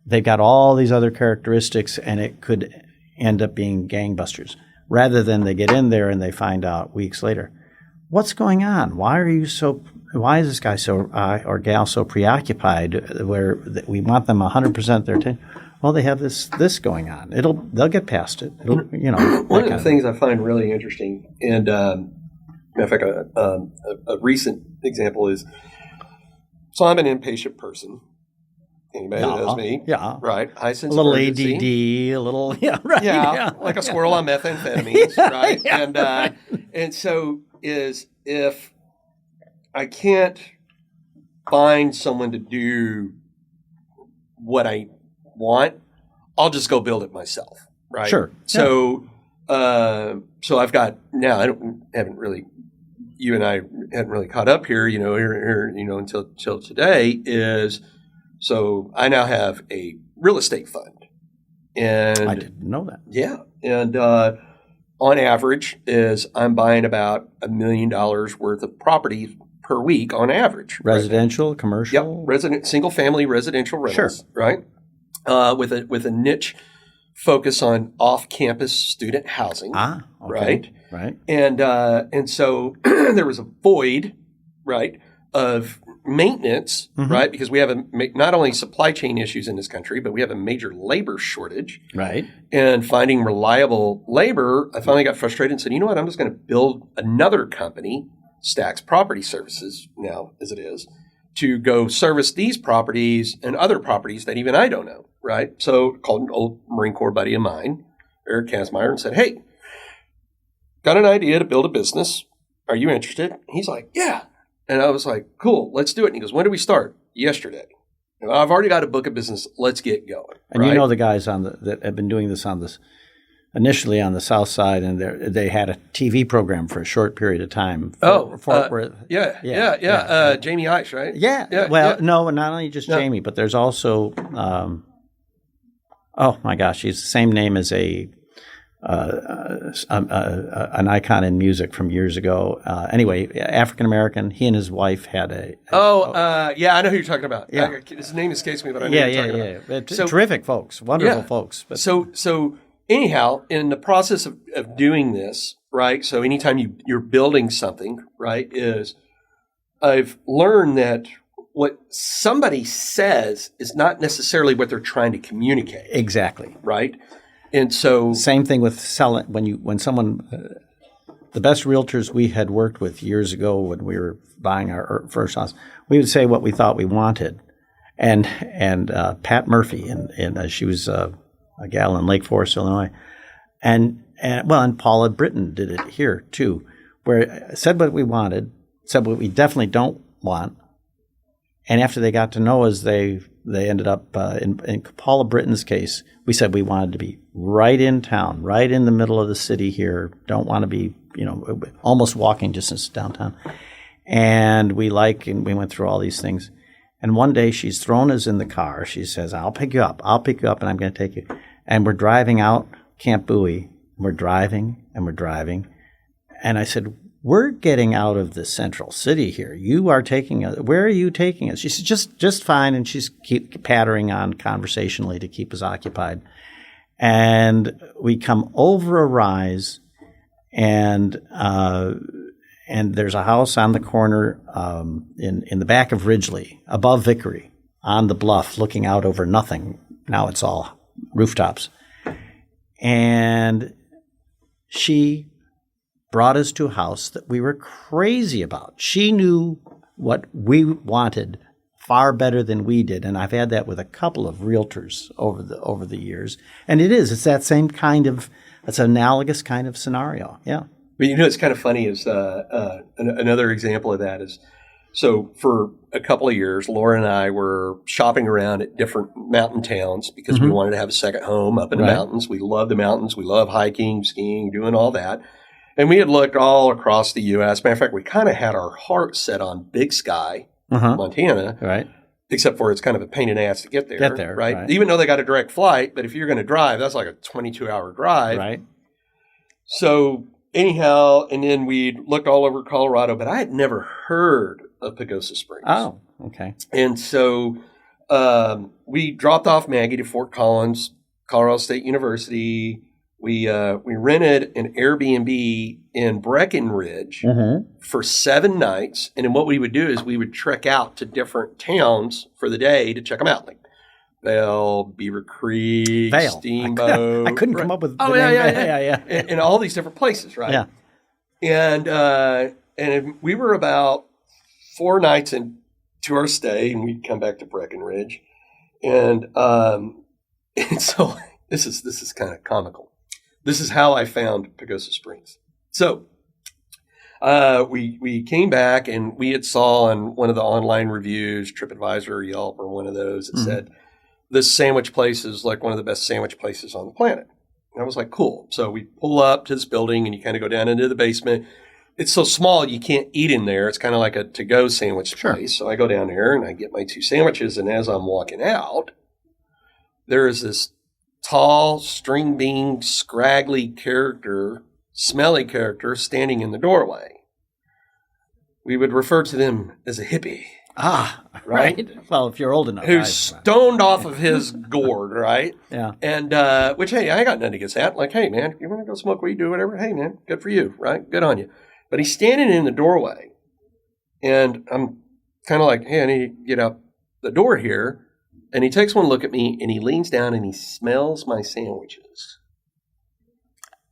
They've got all these other characteristics, and it could end up being gangbusters. Rather than they get in there and they find out weeks later, what's going on? Why is this guy or gal so preoccupied? Where we want them 100% their attention. Well, they have this going on. They'll get past it. One of the things I find really interesting, and in fact, a recent example is, so I'm an impatient person. Anybody that knows me, right? High sense a little of urgency. ADD, a little, right, like a squirrel on methamphetamines, right? Right. And so if I can't find someone to do what I want, I'll just go build it myself, right? Sure. So So I've got now. You and I hadn't really caught up here. Until today is. So I now have a real estate fund, and I didn't know that. Yeah, and on average is I'm buying about $1 million worth of property per week on average. Residential, Right? commercial? Yep, single family residential rentals, Sure. right? With a niche focus on off-campus student housing. Okay. Right. And so there was a void, right, of maintenance, right, because we have not only supply chain issues in this country, but we have a major labor shortage. Right. And finding reliable labor, I finally got frustrated and said, you know what, I'm just going to build another company, Stacks Property Services now as it is, to go service these properties and other properties that even I don't know, right? So called an old Marine Corps buddy of mine, Eric Kasmeyer, and said, hey, got an idea to build a business. Are you interested? He's like, yeah. And I was like, cool, let's do it. And he goes, when do we start? Yesterday. And I've already got a book of business. Let's get going. And you know the guys that have been doing this initially on the South Side, and they had a TV program for a short period of time. Jamie Ice, right? Yeah. Well, no, not only just Jamie, but there's also, oh my gosh, he's the same name as an icon in music from years ago. Anyway, African American. He and his wife had I know who you're talking about. Yeah. His name escapes me, but I know who you're talking about. So, terrific folks, wonderful folks. But. So anyhow, in the process of doing this, right? So anytime you're building something, right, is I've learned that what somebody says is not necessarily what they're trying to communicate. Exactly. Right. And so same thing with selling when someone the best realtors we had worked with years ago when we were buying our first house, we would say what we thought we wanted, and Pat Murphy and she was a gal in Lake Forest, Illinois, and Paula Britton did it here too, where said what we wanted, said what we definitely don't want, and after they got to know us, they ended up in Paula Britton's case, we said we wanted to be right in town, right in the middle of the city here. Don't want to be, almost walking distance downtown. And we went through all these things. And one day she's thrown us in the car. She says, I'll pick you up, and I'm going to take you. And we're driving out Camp Bowie. We're driving. And I said, we're getting out of the central city here. You are taking us. Where are you taking us? She said, just fine. And she's keep pattering on conversationally to keep us occupied. And we come over a rise, and there's a house on the corner in the back of Ridgely, above Vickery, on the bluff, looking out over nothing. Now it's all rooftops. And she brought us to a house that we were crazy about. She knew what we wanted far better than we did, and I've had that with a couple of realtors over the years. And it's that same kind of, it's an analogous kind of scenario. Yeah. But it's kind of funny is another example of that is, so for a couple of years, Laura and I were shopping around at different mountain towns because we wanted to have a second home up in the mountains. We love the mountains. We love hiking, skiing, doing all that. And we had looked all across the U.S. Matter of fact, we kind of had our heart set on Big Sky, Montana. Right. Except for it's kind of a pain in the ass to get there. Right? Even though they got a direct flight, but if you're going to drive, that's like a 22-hour drive. Right. So anyhow, and then we looked all over Colorado, but I had never heard of Pagosa Springs. Oh, okay. And so we dropped off Maggie to Fort Collins, Colorado State University. We rented an Airbnb in Breckenridge for 7 nights. And then what we would do is we would trek out to different towns for the day to check them out. Like Vail, Beaver Creek, Steamboat. I couldn't come up with the name. Yeah. And all these different places, right? Yeah. And we were about 4 nights into our stay, and we'd come back to Breckenridge. And so this is kind of comical. This is how I found Pagosa Springs. So we came back, and we had saw on one of the online reviews, TripAdvisor or Yelp or one of those, that said, this sandwich place is like one of the best sandwich places on the planet. And I was like, cool. So we pull up to this building and you kind of go down into the basement. It's so small you can't eat in there. It's kind of like a to-go sandwich place. So I go down there and I get my 2 sandwiches. And as I'm walking out, there is this tall, string-bean, scraggly character, smelly character standing in the doorway. We would refer to them as a hippie. Ah, right. Well, if you're old enough. Who's stoned off of his gourd, right? Yeah. And, which, hey, I got nothing against that. Like, hey, man, you want to go smoke weed, do whatever? Hey, man, good for you, right? Good on you. But he's standing in the doorway, and I'm kind of like, hey, I need to get out the door here. And he takes one look at me, and he leans down, and he smells my sandwiches.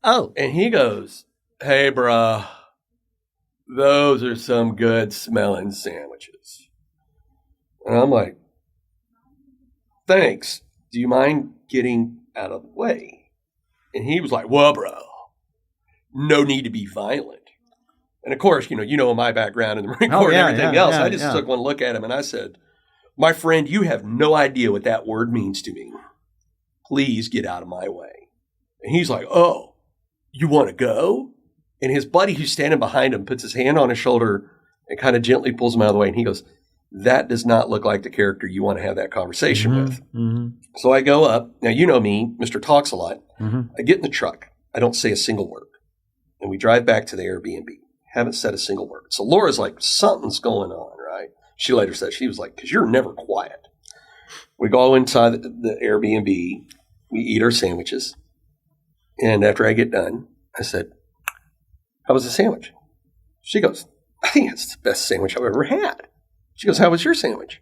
Oh. And he goes, hey, bruh, those are some good smelling sandwiches. And I'm like, thanks. Do you mind getting out of the way? And he was like, well, bro, no need to be violent. And of course, you know my background in the Marine Corps and everything else. I just took one look at him and I said, my friend, you have no idea what that word means to me. Please get out of my way. And he's like, oh, you want to go? And his buddy who's standing behind him puts his hand on his shoulder and kind of gently pulls him out of the way. And he goes, that does not look like the character you want to have that conversation with. Mm-hmm. So I go up. Now, you know me, Mr. Talks a lot. Mm-hmm. I get in the truck. I don't say a single word. And we drive back to the Airbnb. Haven't said a single word. So Laura's like, something's going on, right? She later said, she was like, because you're never quiet. We go inside the Airbnb. We eat our sandwiches. And after I get done, I said, how was the sandwich? She goes, I think it's the best sandwich I've ever had. She goes, how was your sandwich?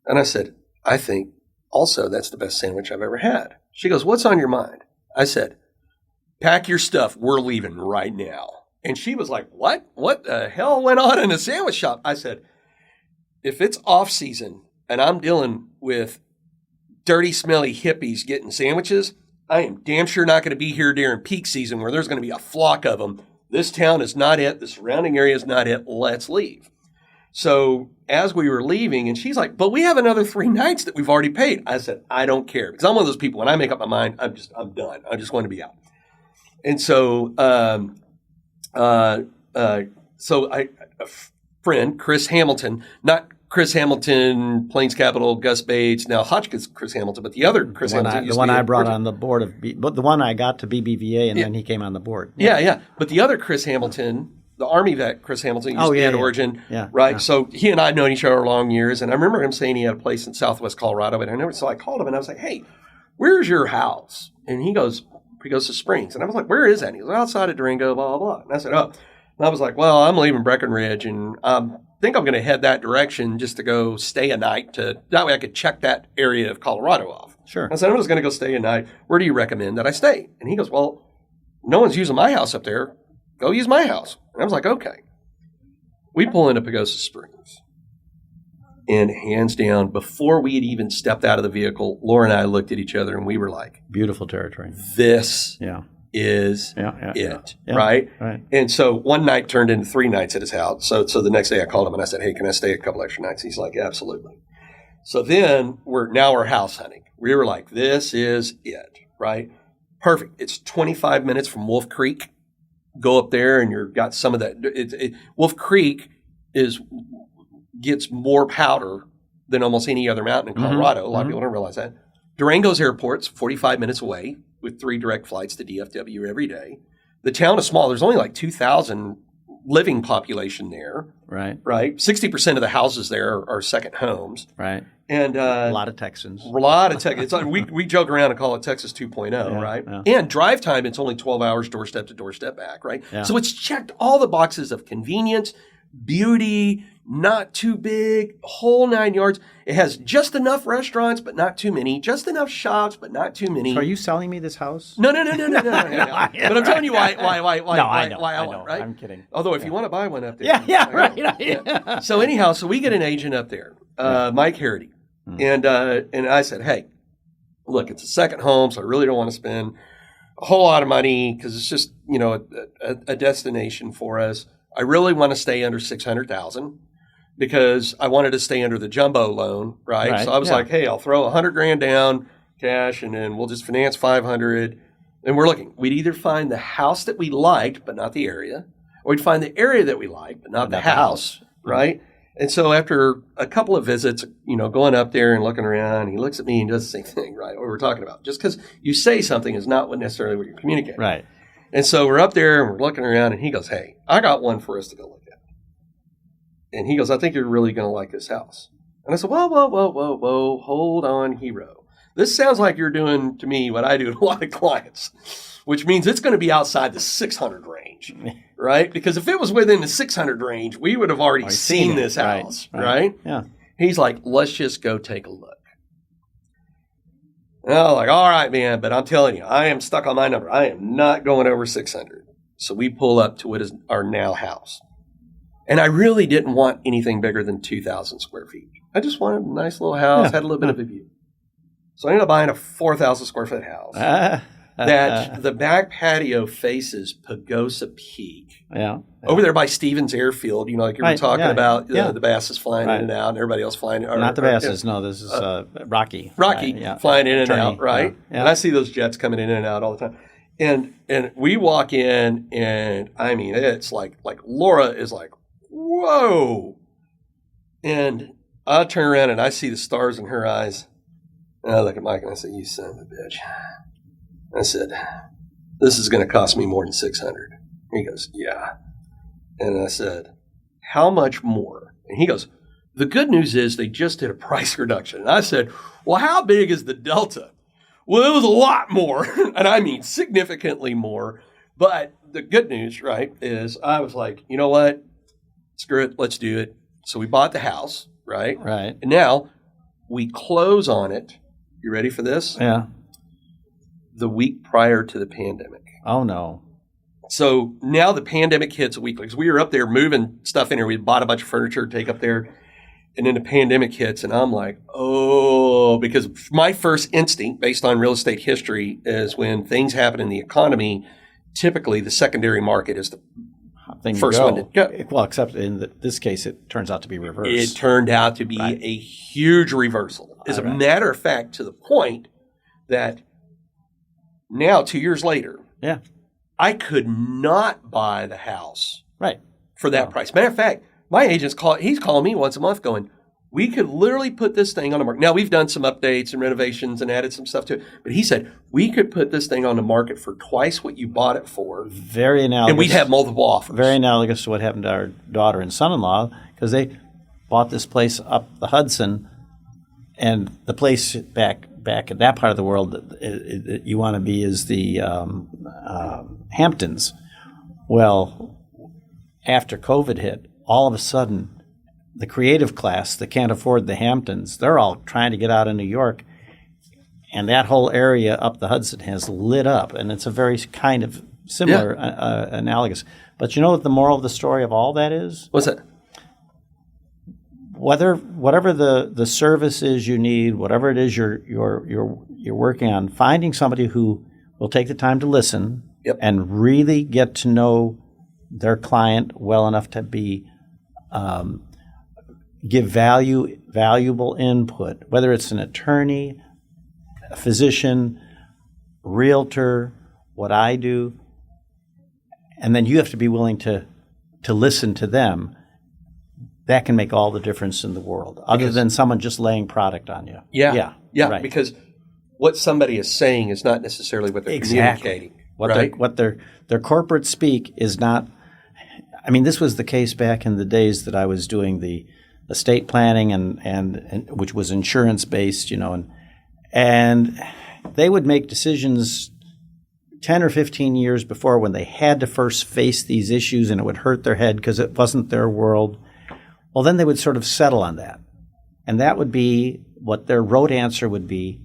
And I said, I think also that's the best sandwich I've ever had. She goes, what's on your mind? I said, pack your stuff. We're leaving right now. And she was like, what? What the hell went on in a sandwich shop? I said, if it's off season and I'm dealing with dirty, smelly hippies getting sandwiches, I am damn sure not going to be here during peak season where there's going to be a flock of them. This town is not it. The surrounding area is not it. Let's leave. So as we were leaving, and she's like, but we have another 3 nights that we've already paid. I said, I don't care. Because I'm one of those people, when I make up my mind, I'm done. I just want to be out. And so, a friend, Chris Hamilton, not Chris Hamilton, Plains Capital, Gus Bates, now Hotchkiss Chris Hamilton, but the other Chris Hamilton. The one I brought on the board of, but the one I got to BBVA, and then he came on the board. Yeah. But the other Chris Hamilton, the Army vet Chris Hamilton, used to be at Origin, right? Yeah. So he and I had known each other long years, and I remember him saying he had a place in Southwest Colorado, and so I called him, and I was like, hey, where's your house? And he goes to Springs. And I was like, where is that? And he goes, outside of Durango, blah, blah, blah. And I said, oh. And I was like, well, I'm leaving Breckenridge, and I think I'm going to head that direction just to go stay a night. That way I could check that area of Colorado off. Sure. I said, I'm just going to go stay a night. Where do you recommend that I stay? And he goes, well, no one's using my house up there. Go use my house. And I was like, okay. We pull into Pagosa Springs. And hands down, before we had even stepped out of the vehicle, Laura and I looked at each other and we were like, beautiful territory. This is it, right? And so one night turned into 3 nights at his house. So the next day I called him and I said, hey, can I stay a couple extra nights? He's like, absolutely. So then we're house hunting. We were like, this is it, right? Perfect. It's 25 minutes from Wolf Creek. Go up there and you've got some of that. Wolf Creek gets more powder than almost any other mountain in Colorado. Mm-hmm. A lot of people don't realize that. Durango's airport's 45 minutes away with 3 direct flights to DFW every day. The town is small. There's only like 2,000 living population there. Right. 60% of the houses there are second homes. Right. And a lot of Texans. It's like we joke around and call it Texas 2.0, right? Yeah. And drive time, it's only 12 hours doorstep to doorstep back, right? Yeah. So it's checked all the boxes of convenience, beauty, not too big, whole 9 yards. It has just enough restaurants, but not too many. Just enough shops, but not too many. So are you selling me this house? No. But I'm telling you why I want, right? I'm kidding. Although if you want to buy one up there. Yeah. So anyhow, we get an agent up there, Mike Harity. And I said, hey, look, it's a second home, so I really don't want to spend a whole lot of money because it's just, a destination for us. I really want to stay under $600,000 because I wanted to stay under the jumbo loan, right? So I was like, hey, I'll throw $100,000 down cash and then we'll just finance $500. and we're looking. We'd either find the house that we liked, but not the area, or we'd find the area that we liked, but not the house, right? And so after a couple of visits, going up there and looking around, he looks at me and does the same thing, right? What we're talking about. Just because you say something is not necessarily what you're communicating. Right. And so we're up there and we're looking around, and he goes, hey, I got one for us to go look at. And he goes, I think you're really going to like this house. And I said, whoa, hold on, hero. This sounds like you're doing to me what I do to a lot of clients, which means it's going to be outside the 600 range, right? Because if it was within the 600 range, we would have already seen this house, right? Yeah. He's like, let's just go take a look. And I was like, all right, man, but I'm telling you, I am stuck on my number. I am not going over 600. So we pull up to what is our now house. And I really didn't want anything bigger than 2,000 square feet. I just wanted a nice little house, had a little bit of a view. So I ended up buying a 4,000 square foot house that the back patio faces Pagosa Peak. Yeah. Over there by Stevens Airfield, like you were talking about, the basses flying in and out and everybody else flying. Not the basses, no, this is Rocky. Rocky flying in and out, right? Yeah. And I see those jets coming in and out all the time. And we walk in, and I mean, it's like Laura is like, whoa. And I turn around and I see the stars in her eyes. And I look at Mike and I say, you son of a bitch. I said, this is going to cost me more than 600. He goes, yeah. And I said, how much more? And he goes, the good news is they just did a price reduction. And I said, well, how big is the delta? Well, it was a lot more. And I mean significantly more. But the good news, right, is I was like, you know what? Screw it. Let's do it. So we bought the house, right? Right. And now we close on it. You ready for this? Yeah. The week prior to the pandemic. Oh, no. So now the pandemic hits a week. Because we were up there moving stuff in here. We bought a bunch of furniture to take up there. And then the pandemic hits. And I'm like, oh, because my first instinct based on real estate history is when things happen in the economy, typically the secondary market is the first one to go. Well, except in this case, it turns out to be reversed. It turned out to be a huge reversal. As a matter of fact, to the point that now, 2 years later, I could not buy the house for that price. Matter of fact, my agent's he's calling me once a month going, we could literally put this thing on the market. Now, we've done some updates and renovations and added some stuff to it. But he said, we could put this thing on the market for twice what you bought it for. Very analogous. And we'd have multiple offers. Very analogous to what happened to our daughter and son-in-law, because they bought this place up the Hudson, and the place back in that part of the world that you want to be is the Hamptons. Well, after COVID hit, all of a sudden, the creative class that can't afford the Hamptons, they're all trying to get out of New York. And that whole area up the Hudson has lit up. And it's a very kind of similar, analogous. But you know what the moral of the story of all that is? What's that? Whatever the service is you need, whatever it is you're working on, finding somebody who will take the time to listen and really get to know their client well enough to be give valuable input, whether it's an attorney, a physician, realtor, what I do, and then you have to be willing to listen to them. That can make all the difference in the world, other than someone just laying product on you. Yeah. Right. Because what somebody is saying is not necessarily what they're communicating. What their corporate speak is not. I mean, this was the case back in the days that I was doing the estate planning and which was insurance based, and they would make decisions 10 or 15 years before when they had to first face these issues, and it would hurt their head because it wasn't their world. Well, then they would sort of settle on that. And that would be what their rote answer would be.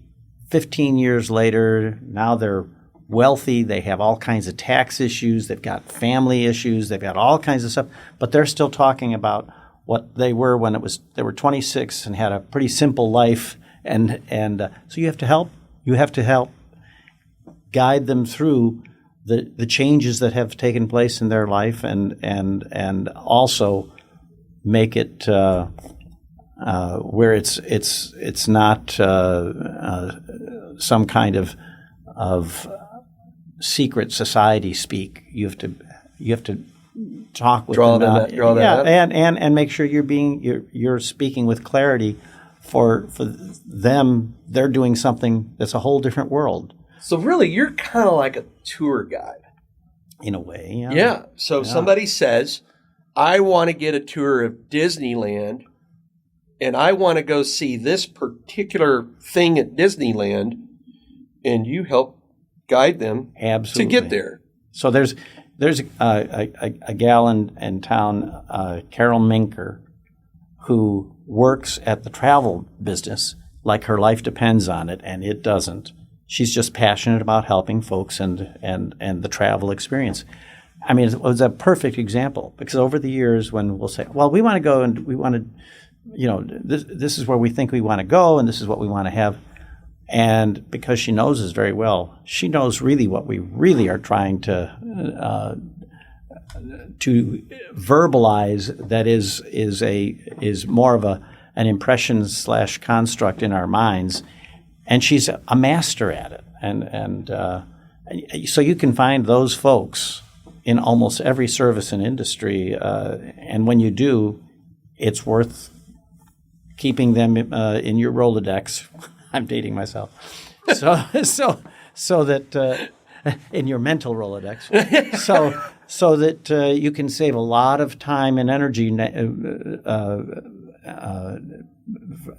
15 years later, now they're wealthy, they have all kinds of tax issues, they've got family issues, they've got all kinds of stuff, but they're still talking about what they were when they were 26 and had a pretty simple life. And so you have to help guide them through the changes that have taken place in their life and also make it where it's not some kind of secret society speak. You have to talk with Draw them. that out. And make sure you're speaking with clarity. For them, they're doing something that's a whole different world. So really, you're kind of like a tour guide. In a way, yeah. Yeah. So somebody says, I want to get a tour of Disneyland, and I want to go see this particular thing at Disneyland, and you help guide them Absolutely. to get there. So there's a gal in town, Carol Minker, who works at the travel business like her life depends on it, and it doesn't. She's just passionate about helping folks and the travel experience. I mean, it was a perfect example because over the years when we'll say, well, we want to go and we want to, this is where we think we want to go and this is what we want to have. And because she knows us very well, she knows really what we really are trying to verbalize. That is more of an impression / construct in our minds, and she's a master at it. And so you can find those folks in almost every service and industry, and when you do, it's worth keeping them in your Rolodex. I'm dating myself. So that in your mental Rolodex, so that you can save a lot of time and energy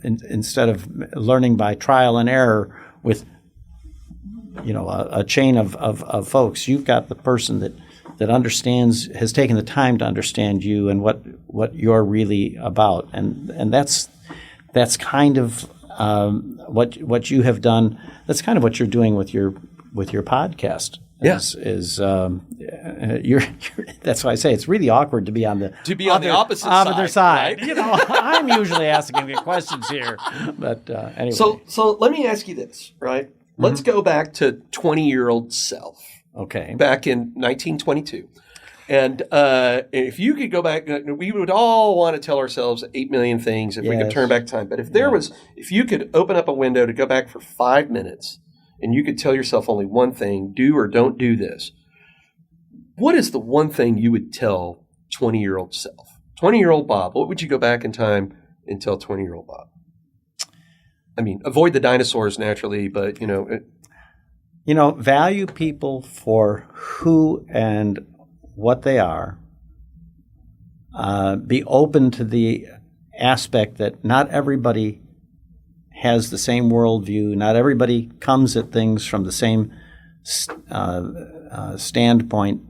instead of learning by trial and error with a chain of folks. You've got the person that understands, has taken the time to understand you and what you're really about, and that's kind of what you have done. That's kind of what you're doing with your podcast. Yes, You're that's why I say it's really awkward to be on the opposite side. Right? I'm usually asking the questions here, but anyway. So let me ask you this, right? Mm-hmm. Let's go back to 20-year-old self. Okay. Back in 1922. And if you could go back, we would all want to tell ourselves 8 million things if we could turn back time. But if you could open up a window to go back for 5 minutes and you could tell yourself only one thing, do or don't do this, what is the one thing you would tell 20-year-old self? 20-year-old Bob, what would you go back in time and tell 20-year-old Bob? I mean, avoid the dinosaurs naturally, but, value people for who and what they are. Be open to the aspect that not everybody has the same worldview. Not everybody comes at things from the same standpoint,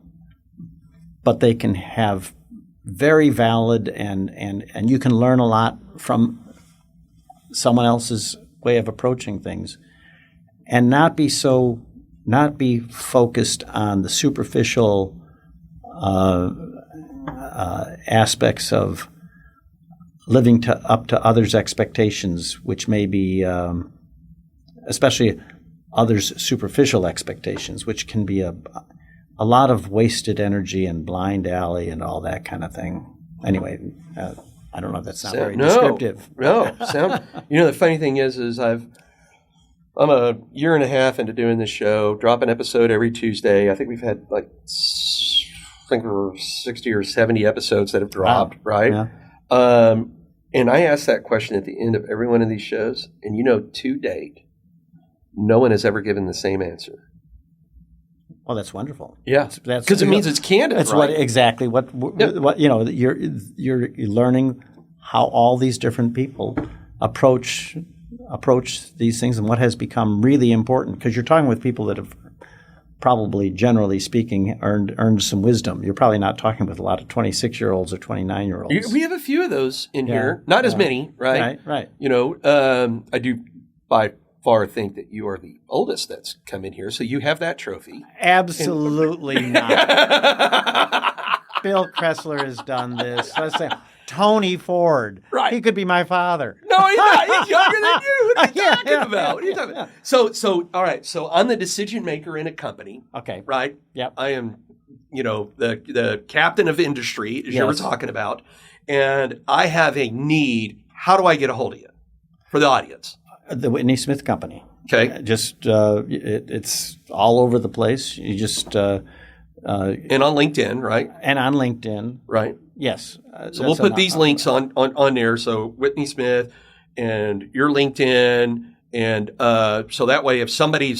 but they can have very valid and you can learn a lot from someone else's way of approaching things, and not be focused on the superficial aspects of living up to others' expectations, which may be, especially others' superficial expectations, which can be a lot of wasted energy and blind alley and all that kind of thing. Anyway, I don't know if that's not very descriptive. No. The funny thing is I'm a year and a half into doing this show, drop an episode every Tuesday. I think we've had we're 60 or 70 episodes that have dropped, wow. Right? Yeah. And I ask that question at the end of every one of these shows, and to date, no one has ever given the same answer. Oh, that's wonderful. Yeah, because it means it's candid. That's right? what you're learning how all these different people approach these things and what has become really important, because you're talking with people that have probably, generally speaking, earned some wisdom. You're probably not talking with a lot of 26-year-olds or 29-year-olds. We have a few of those in here, not as many, right? Right. I do by far think that you are the oldest that's come in here, so you have that trophy. Absolutely not. Bill Kressler has done this. Let's say Tony Ford. Right. He could be my father. No, he's not. He's younger than you. What are you talking about? What are you talking about? So, all right. So I'm the decision maker in a company. Okay. Right? Yep. I am, the captain of industry, as you were talking about. And I have a need. How do I get a hold of you for the audience? The Whitney Smith Company. Okay. Just it's all over the place. You just and on LinkedIn, right? And on LinkedIn, right? Yes. So we'll put these links on there. So Whitney Smith and your LinkedIn, and so that way, if somebody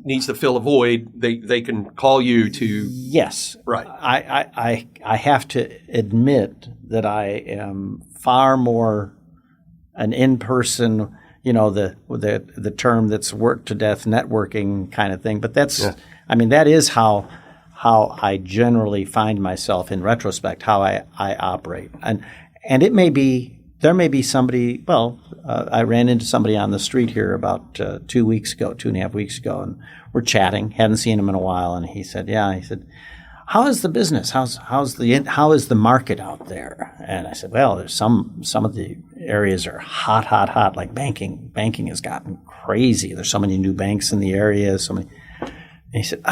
needs to fill a void, they can call you to. Yes. Right. I have to admit that I am far more an in-person, the term that's worked to death networking kind of thing. But that's, that is how I generally find myself in retrospect, how I operate. And there may be somebody, I ran into somebody on the street here about 2.5 weeks ago, and we're chatting, hadn't seen him in a while. And he said, how is the business? How is the market out there? And I said, well, there's some of the areas are hot, like banking. Banking has gotten crazy. There's so many new banks in the area. And he said,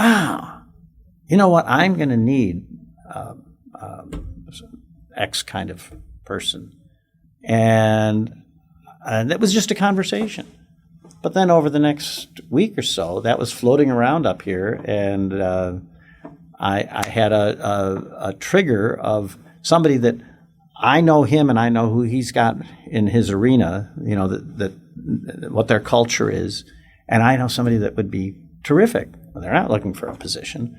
you know what? I'm going to need X kind of person. And that was just a conversation. But then over the next week or so, that was floating around up here, and I had a trigger of somebody that I know him and I know who he's got in his arena, that what their culture is, and I know somebody that would be terrific. Well, they're not looking for a position,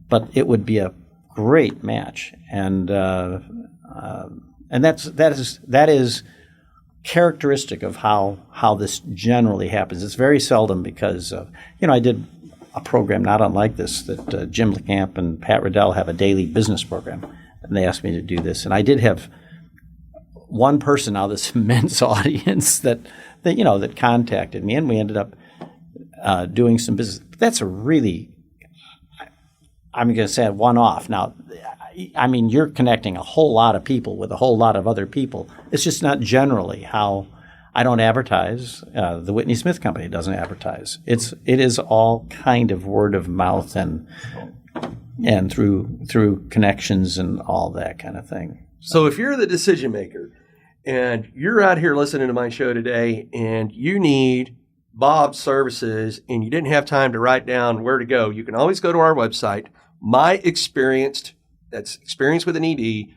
but it would be a great match, and that is characteristic of how this generally happens. It's very seldom because I did a program not unlike this that Jim LeCamp and Pat Riddell have, a daily business program, and they asked me to do this, and I did have one person out of this immense audience that contacted me, and we ended up doing some business. That's a really, I'm going to say, a one-off. Now, you're connecting a whole lot of people with a whole lot of other people. It's just not generally how. I don't advertise. The Whitney Smith Company doesn't advertise. It is all kind of word of mouth and through connections and all that kind of thing. So if you're the decision maker and you're out here listening to my show today and you need Bob's services and you didn't have time to write down where to go, you can always go to our website, that's experience with an ED,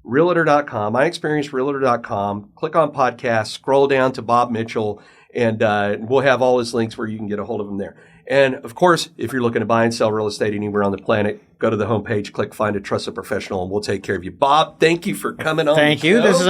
realtor.com, myexperiencerealtor.com. Click on podcast, scroll down to Bob Mitchell, and we'll have all his links where you can get a hold of him there. And of course, if you're looking to buy and sell real estate anywhere on the planet, go to the homepage, click Find a Trusted Professional, and we'll take care of you. Bob, thank you for coming on. Thank you. This is